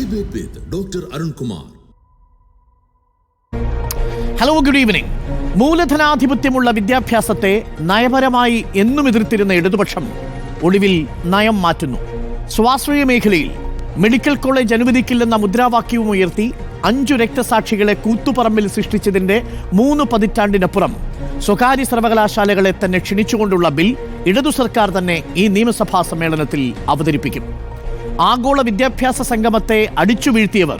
Debate with Dr. Arun Kumar. Hello, good evening. മൂലധനാധിപത്യമുള്ള വിദ്യാഭ്യാസത്തെ നയപരമായി എന്നും എതിർത്തിരുന്ന ഇടതുപക്ഷം ഒടുവിൽ നയം മാറ്റുന്നു. സ്വാശ്രയ മേഖലയിൽ മെഡിക്കൽ കോളേജ് അനുവദിക്കില്ലെന്ന മുദ്രാവാക്യവും ഉയർത്തി 5 രക്തസാക്ഷികളെ കൂത്തുപറമ്പിൽ സൃഷ്ടിച്ചതിന്റെ 3 പതിറ്റാണ്ടിനപ്പുറം സ്വകാര്യ സർവകലാശാലകളെ തന്നെ ക്ഷണിച്ചുകൊണ്ടുള്ള ബിൽ ഇടതു സർക്കാർ തന്നെ ഈ നിയമസഭാ സമ്മേളനത്തിൽ അവതരിപ്പിക്കും. ആഗോള വിദ്യാഭ്യാസ സംഗമത്തെ അടിച്ചു വീഴ്ത്തിയവർ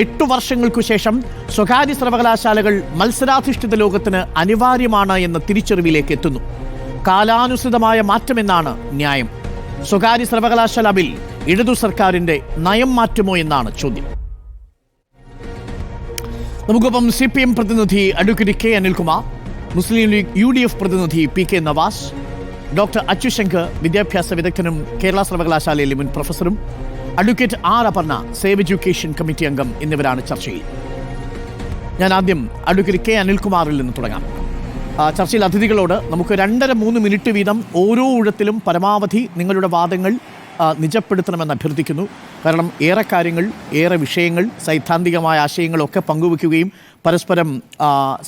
8 വർഷങ്ങൾക്കു ശേഷം സ്വകാര്യ സർവകലാശാലകൾ മത്സരാധിഷ്ഠിത ലോകത്തിന് അനിവാര്യമാണ് എന്ന തിരിച്ചറിവിലേക്ക് എത്തുന്നു. കാലാനുസൃതമായ മാറ്റമെന്നാണ് ന്യായം. സ്വകാര്യ സർവകലാശാല ബിൽ ഇടതു സർക്കാരിന്റെ നയം മാറ്റുമോ എന്നാണ് ചോദ്യം. നമുക്കൊപ്പം CPM പ്രതിനിധി advocate K. Anilkumar, Muslim League UDF പ്രതിനിധി PK നവാസ്, ഡോക്ടർ അച്യുശങ്കർ, വിദ്യാഭ്യാസ വിദഗ്ധനും കേരള സർവകലാശാലയിലെ മുൻ പ്രൊഫസറും, advocate R. Aparna, save education committee അംഗം എന്നിവരാണ് ചർച്ചയിൽ. ഞാൻ ആദ്യം അഡ്വക്കേറ്റ് K. അനിൽകുമാറിൽ നിന്ന് തുടങ്ങാം. ചർച്ചയിൽ അതിഥികളോട് നമുക്ക് 2.5-3 മിനിറ്റ് വീതം ഓരോ ഊഴത്തിലും പരമാവധി നിങ്ങളുടെ വാദങ്ങൾ നിജപ്പെടുത്തണമെന്ന് അഭ്യർത്ഥിക്കുന്നു. കാരണം ഏറെ കാര്യങ്ങൾ, ഏറെ വിഷയങ്ങൾ, സൈദ്ധാന്തികമായ ആശയങ്ങളൊക്കെ പങ്കുവയ്ക്കുകയും പരസ്പരം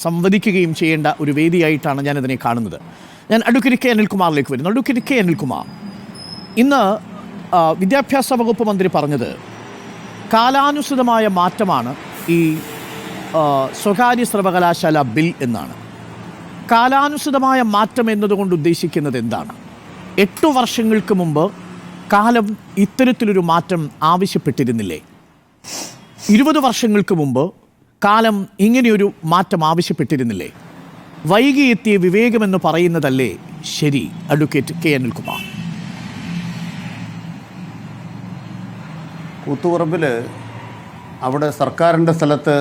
സംവദിക്കുകയും ചെയ്യേണ്ട ഒരു വേദിയായിട്ടാണ് ഞാനിതിനെ കാണുന്നത്. ഞാൻ അഡ്വക്കേറ്റ് K. അനിൽകുമാറിലേക്ക് വരുന്നു. Advocate K. അനിൽകുമാർ, ഇന്ന് വിദ്യാഭ്യാസ വകുപ്പ് മന്ത്രി പറഞ്ഞത് കാലാനുസൃതമായ മാറ്റമാണ് ഈ സ്വകാര്യ സർവകലാശാല ബിൽ എന്നാണ്. കാലാനുസൃതമായ മാറ്റം എന്നതുകൊണ്ട് ഉദ്ദേശിക്കുന്നത് എന്താണ്? 8 വർഷങ്ങൾക്ക് മുമ്പ് കാലം ഇത്തരത്തിലൊരു മാറ്റം ആവശ്യപ്പെട്ടിരുന്നില്ലേ? 20 വർഷങ്ങൾക്ക് മുമ്പ് കാലം ഇങ്ങനെയൊരു മാറ്റം ആവശ്യപ്പെട്ടിരുന്നില്ലേ? വൈകി എത്തിയ വിവേകമെന്ന് പറയുന്നതല്ലേ ശരി? Advocate K. അനിൽകുമാർ. കൂത്തുപറമ്പിൽ അവിടെ സർക്കാരിൻ്റെ സ്ഥലത്ത്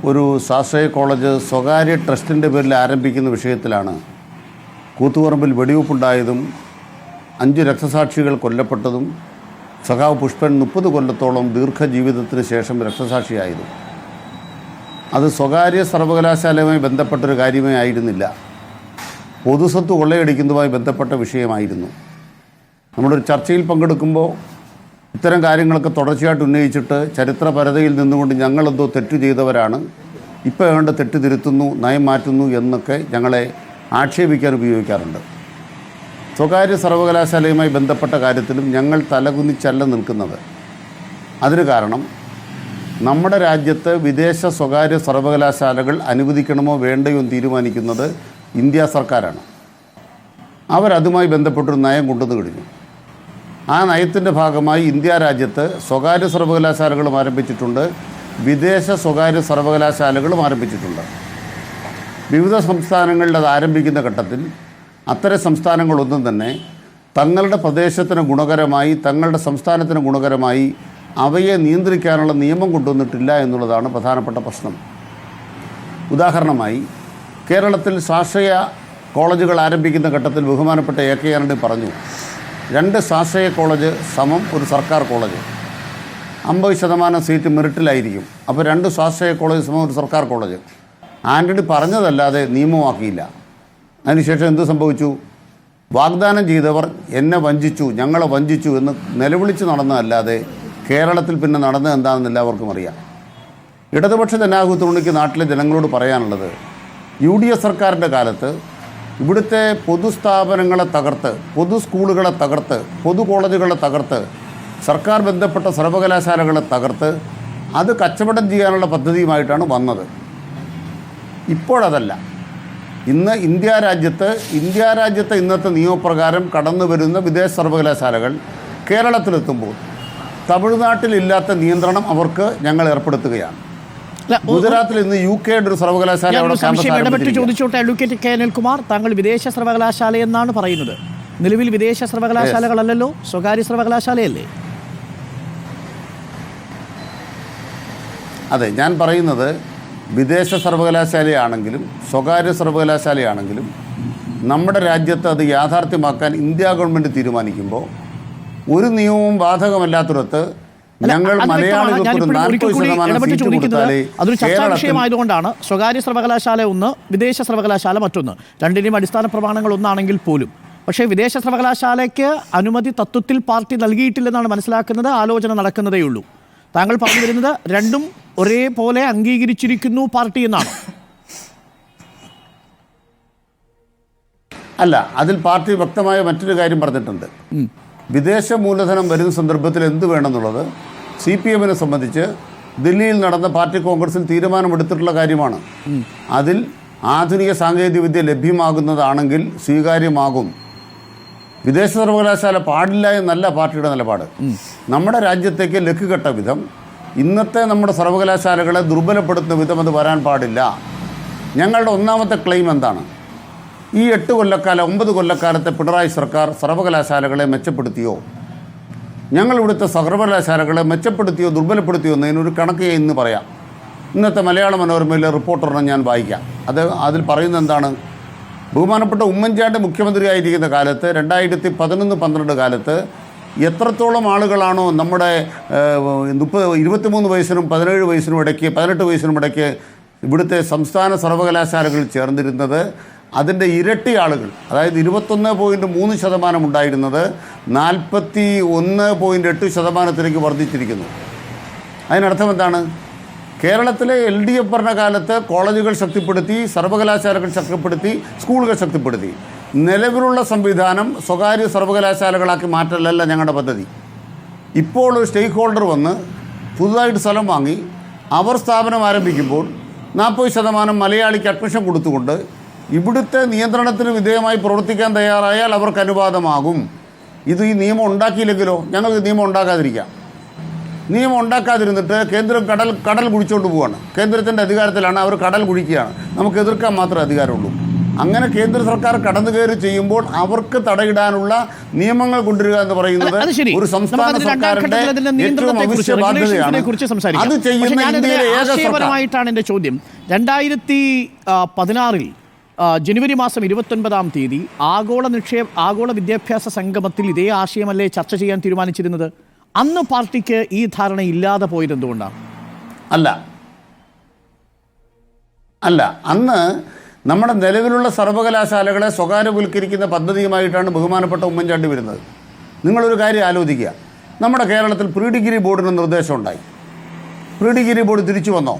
ഒരു സ്വാശ്രയ കോളേജ് സ്വകാര്യ ട്രസ്റ്റിൻ്റെ പേരിൽ ആരംഭിക്കുന്ന വിഷയത്തിലാണ് കൂത്തുപറമ്പിൽ വെടിവെപ്പുണ്ടായതും 5 രക്തസാക്ഷികൾ കൊല്ലപ്പെട്ടതും സഖാവ് പുഷ്പൻ 30 കൊല്ലത്തോളം ദീർഘജീവിതത്തിന് ശേഷം രക്തസാക്ഷിയായതും. അത് സ്വകാര്യ സർവകലാശാലയുമായി ബന്ധപ്പെട്ടൊരു കാര്യമേ ആയിരുന്നില്ല, പൊതുസ്വത്ത് കൊള്ളയടിക്കുന്നതുമായി ബന്ധപ്പെട്ട വിഷയമായിരുന്നു. നമ്മളൊരു ചർച്ചയിൽ പങ്കെടുക്കുമ്പോൾ ഇത്തരം കാര്യങ്ങളൊക്കെ തുടർച്ചയായിട്ട് ഉന്നയിച്ചിട്ട് ചരിത്രപരതയിൽ നിന്നുകൊണ്ട് ഞങ്ങളെന്തോ തെറ്റു ചെയ്തവരാണ്, ഇപ്പോൾ വേണ്ട തെറ്റ് തിരുത്തുന്നു, നയം മാറ്റുന്നു എന്നൊക്കെ ഞങ്ങളെ ആക്ഷേപിക്കാൻ ഉപയോഗിക്കാറുണ്ട്. സ്വകാര്യ സർവകലാശാലയുമായി ബന്ധപ്പെട്ട കാര്യത്തിലും ഞങ്ങൾ തലകുനിച്ചല്ല നിൽക്കുന്നത്. അതിന് കാരണം നമ്മുടെ രാജ്യത്ത് വിദേശ സ്വകാര്യ സർവകലാശാലകൾ അനുവദിക്കണമോ വേണ്ടയോ എന്ന് തീരുമാനിക്കുന്നത് ഇന്ത്യ സർക്കാരാണ്. അവരതുമായി ബന്ധപ്പെട്ടൊരു നയം കൊണ്ടുവന്ന് കഴിഞ്ഞു. ആ നയത്തിൻ്റെ ഭാഗമായി ഇന്ത്യ രാജ്യത്ത് സ്വകാര്യ സർവകലാശാലകളും ആരംഭിച്ചിട്ടുണ്ട്, വിദേശ സ്വകാര്യ സർവകലാശാലകളും ആരംഭിച്ചിട്ടുണ്ട്. വിവിധ സംസ്ഥാനങ്ങളിൽ അത് ആരംഭിക്കുന്ന ഘട്ടത്തിൽ അത്തരം സംസ്ഥാനങ്ങളൊന്നും തന്നെ തങ്ങളുടെ പ്രദേശത്തിന് ഗുണകരമായി, തങ്ങളുടെ സംസ്ഥാനത്തിന് ഗുണകരമായി അവയെ നിയന്ത്രിക്കാനുള്ള നിയമം കൊണ്ടുവന്നിട്ടില്ല എന്നുള്ളതാണ് പ്രധാനപ്പെട്ട പ്രശ്നം. ഉദാഹരണമായി കേരളത്തിൽ സ്വാശ്രയ കോളേജുകൾ ആരംഭിക്കുന്ന ഘട്ടത്തിൽ ബഹുമാനപ്പെട്ട AK ആന്റണി പറഞ്ഞു, 2 സ്വാശ്രയ കോളേജ് സമം ഒരു സർക്കാർ കോളേജ്, 50% സീറ്റ് മെറിറ്റിലായിരിക്കും. അപ്പോൾ 2 സ്വാശ്രയ കോളേജ് സമം ഒരു സർക്കാർ കോളേജ്. ആന്റണി പറഞ്ഞതല്ലാതെ നിയമമാക്കിയില്ല. അതിനുശേഷം എന്ത് സംഭവിച്ചു? വാഗ്ദാനം ചെയ്തവർ എന്നെ വഞ്ചിച്ചു, ഞങ്ങളെ വഞ്ചിച്ചു എന്ന് നിലവിളിച്ച് നടന്നതല്ലാതെ കേരളത്തിൽ പിന്നെ നടന്നത് എന്താണെന്ന് എല്ലാവർക്കും അറിയാം. ഇടതുപക്ഷ ജനാധിപത്യമുന്നണിക്ക് നാട്ടിലെ ജനങ്ങളോട് പറയാനുള്ളത്, UDF സർക്കാരിൻ്റെ കാലത്ത് ഇവിടുത്തെ പൊതുസ്ഥാപനങ്ങളെ തകർത്ത്, പൊതു സ്കൂളുകളെ തകർത്ത്, പൊതു കോളേജുകളെ തകർത്ത്, സർക്കാർ ബന്ധപ്പെട്ട സർവകലാശാലകളെ തകർത്ത് അത് കച്ചവടം ചെയ്യാനുള്ള പദ്ധതിയുമായിട്ടാണ് വന്നത്. ഇപ്പോഴതല്ല. ഇന്ന് ഇന്ത്യ രാജ്യത്തെ ഇന്നത്തെ നിയമപ്രകാരം കടന്നു വരുന്ന വിദേശ സർവകലാശാലകൾ കേരളത്തിലെത്തുമ്പോൾ തമിഴ്നാട്ടിലില്ലാത്ത നിയന്ത്രണം അവർക്ക് ഞങ്ങൾ ഏർപ്പെടുത്തുകയാണ്. ഗുജറാത്തിൽ ഇന്ന് UK-യുടെ ഒരു സർവകലാശാല ചോദിച്ചോട്ടെ അഡ്വക്കേറ്റ് K. അനിൽകുമാർ, താങ്കൾ വിദേശ സർവകലാശാല എന്നാണ് പറയുന്നത്. നിലവിൽ വിദേശ സർവകലാശാലകളല്ലല്ലോ, സ്വകാര്യ സർവകലാശാലയല്ലേ? അതെ, ഞാൻ പറയുന്നത് വിദേശ സർവകലാശാലയാണെങ്കിലും സ്വകാര്യ സർവകലാശാലയാണെങ്കിലും നമ്മുടെ രാജ്യത്ത് അത് യാഥാർത്ഥ്യമാക്കാൻ ഇന്ത്യ ഗവൺമെൻറ് തീരുമാനിക്കുമ്പോൾ ഒരു നിയമവും ബാധകമല്ലാത്തിടത്ത് ഞങ്ങൾ അതൊരു ചർച്ചാ വിഷയമായതുകൊണ്ടാണ് സ്വകാര്യ സർവകലാശാല ഒന്ന്, വിദേശ സർവകലാശാല മറ്റൊന്ന്. രണ്ടിനെയും അടിസ്ഥാന പ്രമാണങ്ങൾ ഒന്നാണെങ്കിൽ പോലും പക്ഷേ വിദേശ സർവകലാശാലയ്ക്ക് അനുമതി തത്വത്തിൽ പാർട്ടി നൽകിയിട്ടില്ലെന്നാണ് മനസ്സിലാക്കുന്നത്. ആലോചന നടക്കുന്നതേയുള്ളൂ. താങ്കൾ പറഞ്ഞു വരുന്നത് രണ്ടും ഒരേപോലെ അംഗീകരിച്ചിരിക്കുന്നു പാർട്ടി എന്നാണ്. അല്ല, അതിൽ പാർട്ടി വ്യക്തമായ മറ്റൊരു കാര്യം പറഞ്ഞിട്ടുണ്ട്. വിദേശ മൂലധനം വരുന്ന സന്ദർഭത്തിൽ എന്ത് വേണമെന്നുള്ളത് CPM സംബന്ധിച്ച് ദില്ലിയിൽ നടന്ന പാർട്ടി കോൺഗ്രസിൽ തീരുമാനമെടുത്തിട്ടുള്ള കാര്യമാണ്. അതിൽ ആധുനിക സാങ്കേതികവിദ്യ ലഭ്യമാകുന്നതാണെങ്കിൽ സ്വീകാര്യമാകും. വിദേശ സർവകലാശാല പാടില്ല എന്നല്ല പാർട്ടിയുടെ നിലപാട്. നമ്മുടെ രാജ്യത്തേക്ക് ലക്കുകെട്ട വിധം ഇന്നത്തെ നമ്മുടെ സർവകലാശാലകളെ ദുർബലപ്പെടുത്തുന്ന വിധം അത് വരാൻ പാടില്ല. ഞങ്ങളുടെ ഒന്നാമത്തെ ക്ലെയിം എന്താണ്? ഈ 9 കൊല്ലക്കാലത്തെ പിണറായി സർക്കാർ സർവകലാശാലകളെ മെച്ചപ്പെടുത്തിയോ? ഞങ്ങൾ ഇവിടുത്തെ സർവകലാശാലകളെ മെച്ചപ്പെടുത്തിയോ ദുർബലപ്പെടുത്തിയോ എന്നതിനൊരു കണക്ക് ഇന്ന് പറയാം. ഇന്നത്തെ മലയാള മനോരമയിലെ റിപ്പോർട്ടറിനെ ഞാൻ വായിക്കാം. അതിൽ പറയുന്നത് എന്താണ്? ബഹുമാനപ്പെട്ട ഉമ്മൻചാണ്ടി മുഖ്യമന്ത്രിയായിരിക്കുന്ന കാലത്ത് 2011-12 കാലത്ത് എത്രത്തോളം ആളുകളാണോ നമ്മുടെ 23 വയസ്സിനും 17 വയസ്സിനും ഇടയ്ക്ക് 18 വയസ്സിനും ഇടയ്ക്ക് ഇവിടുത്തെ സംസ്ഥാന സർവകലാശാലകളിൽ ചേർന്നിരുന്നത്, അതിൻ്റെ ഇരട്ടി ആളുകൾ, അതായത് 21.3% ഉണ്ടായിരുന്നത് 41.8% വർദ്ധിച്ചിരിക്കുന്നു. അതിനർത്ഥം എന്താണ്? കേരളത്തിലെ LDF ഭരണകാലത്ത് കോളേജുകൾ ശക്തിപ്പെടുത്തി, സർവകലാശാലകൾ ശക്തിപ്പെടുത്തി, സ്കൂളുകൾ ശക്തിപ്പെടുത്തി. നിലവിലുള്ള സംവിധാനം സ്വകാര്യ സർവകലാശാലകളാക്കി മാറ്റലല്ല ഞങ്ങളുടെ പദ്ധതി. ഇപ്പോൾ ഒരു സ്റ്റേക്ക് ഹോൾഡർ വന്ന് പുതുതായിട്ട് സ്ഥലം വാങ്ങി അവർ സ്ഥാപനം ആരംഭിക്കുമ്പോൾ 40% മലയാളിക്ക് അഡ്മിഷൻ കൊടുത്തുകൊണ്ട് ഇവിടുത്തെ നിയന്ത്രണത്തിന് വിധേയമായി പ്രവർത്തിക്കാൻ തയ്യാറായാൽ അവർക്ക് അനുവാദമാകും. ഇത് ഈ നിയമം ഉണ്ടാക്കിയില്ലെങ്കിലോ? ഞങ്ങൾക്ക് നിയമം ഉണ്ടാക്കാതിരിക്കാം. നിയമം ഉണ്ടാക്കാതിരുന്നിട്ട് കേന്ദ്രം കടൽ കുഴിച്ചുകൊണ്ട് പോവുകയാണ്. കേന്ദ്രത്തിൻ്റെ അധികാരത്തിലാണ്, അവർ കടൽ കുഴിക്കുകയാണ്. നമുക്ക് എതിർക്കാൻ മാത്രമേ അധികാരമുള്ളൂ. അങ്ങനെ കേന്ദ്ര സർക്കാർ കടന്നു കയറി ചെയ്യുമ്പോൾ അവർക്ക് തടയിടാനുള്ള നിയമങ്ങൾ കൊണ്ടുവരിക എന്ന് പറയുന്നത് ഒരു സംസ്ഥാന സർക്കാരിന്റെ ഏറ്റവും അവശ്യ ബാധ്യതയാണ്. അത് ചെയ്യുന്ന ഇന്ത്യയിലെ ഏക സർക്കാർ. എൻ്റെ ചോദ്യം, 2016 ജനുവരി മാസം 29-ാം തീയതി ആഗോള വിദ്യാഭ്യാസ സംഗമത്തിൽ ഇതേ ആശയമല്ലേ ചർച്ച ചെയ്യാൻ തീരുമാനിച്ചിരുന്നത്? അന്ന് പാർട്ടിക്ക് ഈ ധാരണ ഇല്ലാതെ പോയത് എന്തുകൊണ്ടാണ്? അല്ല, അന്ന് നമ്മുടെ നിലവിലുള്ള സർവകലാശാലകളെ സ്വകാര്യവൽക്കരിക്കുന്ന പദ്ധതിയുമായിട്ടാണ് ബഹുമാനപ്പെട്ട ഉമ്മൻചാണ്ടി വരുന്നത്. നിങ്ങളൊരു കാര്യം ആലോചിക്കുക. നമ്മുടെ കേരളത്തിൽ പ്രീ ഡിഗ്രി ബോർഡിന് നിർദ്ദേശം ഉണ്ടായി. പ്രീ ഡിഗ്രി ബോർഡ് തിരിച്ചു വന്നോ?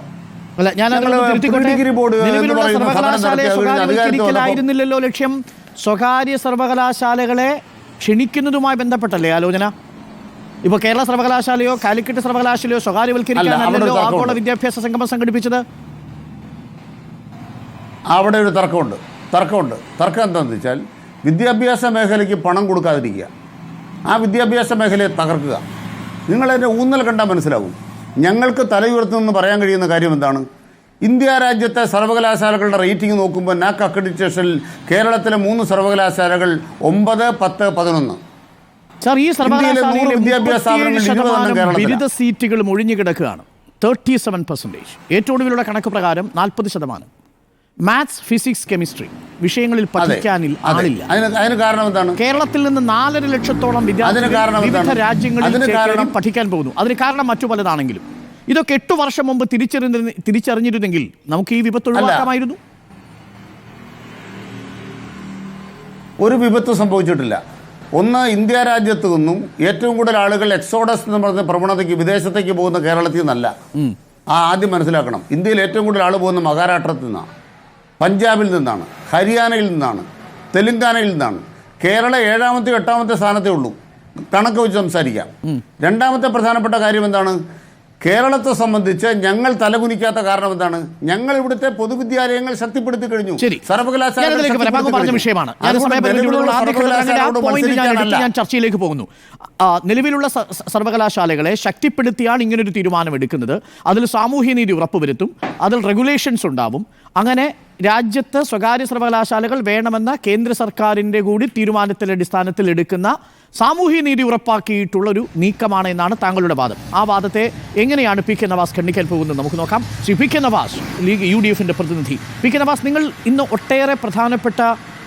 സർവകലാശാലയായിരുന്നില്ലല്ലോ ലക്ഷ്യം. സ്വകാര്യ സർവകലാശാലകളെ ക്ഷണിക്കുന്നതുമായി ബന്ധപ്പെട്ടല്ലേ ആലോചന? ഇപ്പോൾ കേരള സർവകലാശാലയോ കാലിക്കറ്റ് സർവകലാശാലയോ സ്വകാര്യവൽക്കരിക്കാനല്ലോ ആഗോള വിദ്യാഭ്യാസ സംഗമം സംഘടിപ്പിച്ചത്. അവിടെ ഒരു തർക്കം എന്താണെന്ന് വെച്ചാൽ വിദ്യാഭ്യാസ മേഖലയ്ക്ക് പണം കൊടുക്കാതിരിക്കുക, ആ വിദ്യാഭ്യാസ മേഖലയെ തകർക്കുക. നിങ്ങളതിൻ്റെ ഊന്നൽ കണ്ടാൽ മനസ്സിലാവും. ഞങ്ങൾക്ക് തലയുയർത്തുമെന്ന് പറയാൻ കഴിയുന്ന കാര്യം എന്താണ്? ഇന്ത്യ രാജ്യത്തെ സർവകലാശാലകളുടെ റേറ്റിംഗ് നോക്കുമ്പോൾ നാക് അക്രഡിറ്റേഷനിൽ കേരളത്തിലെ 3 സർവകലാശാലകൾ 9, 10, 11. സാർ, ഈ സർവകലാശാലയിലെ ബിരുദ സീറ്റുകൾ ഒഴിഞ്ഞു കിടക്കുകയാണ്. 37%. ഏറ്റവും ഒടുവിലുള്ള കണക്ക് പ്രകാരം 40%. മാത്സ്, ഫിസിക്സ്, കെമിസ്ട്രി വിഷയങ്ങളിൽ പഠിക്കാനിൽ ആളില്ല. അതിന് കാരണം എന്താണ്? കേരളത്തിൽ നിന്ന് 4.5 ലക്ഷത്തോളം വിദ്യാർത്ഥികൾ വിവിധ രാജ്യങ്ങളിൽ പഠിക്കാൻ പോകുന്നു. അതിന് കാരണം മറ്റു പലതാണെങ്കിലും ഇതൊക്കെ 8 വർഷം മുമ്പ് തിരിച്ചറിഞ്ഞിരുന്നെങ്കിൽ നമുക്ക് ഈ വിപത്ത് ഒഴിവാക്കാമായിരുന്നു. ഒരു വിപത്ത് സംഭവിച്ചിട്ടില്ല. ഒന്ന്, ഇന്ത്യ രാജ്യത്തു നിന്നും ഏറ്റവും കൂടുതൽ ആളുകൾ എക്സോഡസ് എന്ന് പറഞ്ഞ പ്രവണതയ്ക്ക് വിദേശത്തേക്ക് പോകുന്ന കേരളത്തിൽ നിന്നല്ല. ആദ്യം മനസ്സിലാക്കണം. ഇന്ത്യയിൽ ഏറ്റവും കൂടുതൽ ആൾ പോകുന്ന മഹാരാഷ്ട്രത്തിൽ നിന്നാണ്, പഞ്ചാബിൽ നിന്നാണ്, ഹരിയാനയിൽ നിന്നാണ്, തെലുങ്കാനയിൽ നിന്നാണ്. കേരളം 7ാമത്തെ 8ാമത്തെ സ്ഥാനത്തേ ഉള്ളൂ. കണക്ക് വെച്ച് സംസാരിക്കാം. രണ്ടാമത്തെ പ്രധാനപ്പെട്ട കാര്യം എന്താണ്? കേരളത്തെ സംബന്ധിച്ച് ഞങ്ങൾ തലകുനിക്കാത്ത കാരണം എന്താണ്? ഞങ്ങൾ ഇവിടുത്തെ പൊതുവിദ്യാലയങ്ങൾ ശക്തിപ്പെടുത്തി കഴിഞ്ഞു. ഞാൻ ചർച്ചയിലേക്ക് പോകുന്നു. നിലവിലുള്ള സർവകലാശാലകളെ ശക്തിപ്പെടുത്തിയാണ് ഇങ്ങനൊരു തീരുമാനം എടുക്കുന്നത്. അതിൽ സാമൂഹ്യനീതി ഉറപ്പുവരുത്തും, അതിൽ റെഗുലേഷൻസ് ഉണ്ടാവും. അങ്ങനെ രാജ്യത്ത് സ്വകാര്യ സർവകലാശാലകൾ വേണമെന്ന കേന്ദ്ര സർക്കാരിൻ്റെ കൂടി തീരുമാനത്തിൻ്റെ അടിസ്ഥാനത്തിൽ എടുക്കുന്ന സാമൂഹ്യനീതി ഉറപ്പാക്കിയിട്ടുള്ളൊരു നീക്കമാണ് എന്നാണ് താങ്കളുടെ വാദം. ആ വാദത്തെ എങ്ങനെയാണ് പി കെ നവാസ് ഖണ്ഡിക്കാൻ പോകുന്നത് നമുക്ക് നോക്കാം. ശ്രീ പി കെ നവാസ്, ലീഗ് UDFിൻ്റെ പ്രതിനിധി. പി കെ നവാസ്, നിങ്ങൾ ഇന്ന് ഒട്ടേറെ പ്രധാനപ്പെട്ട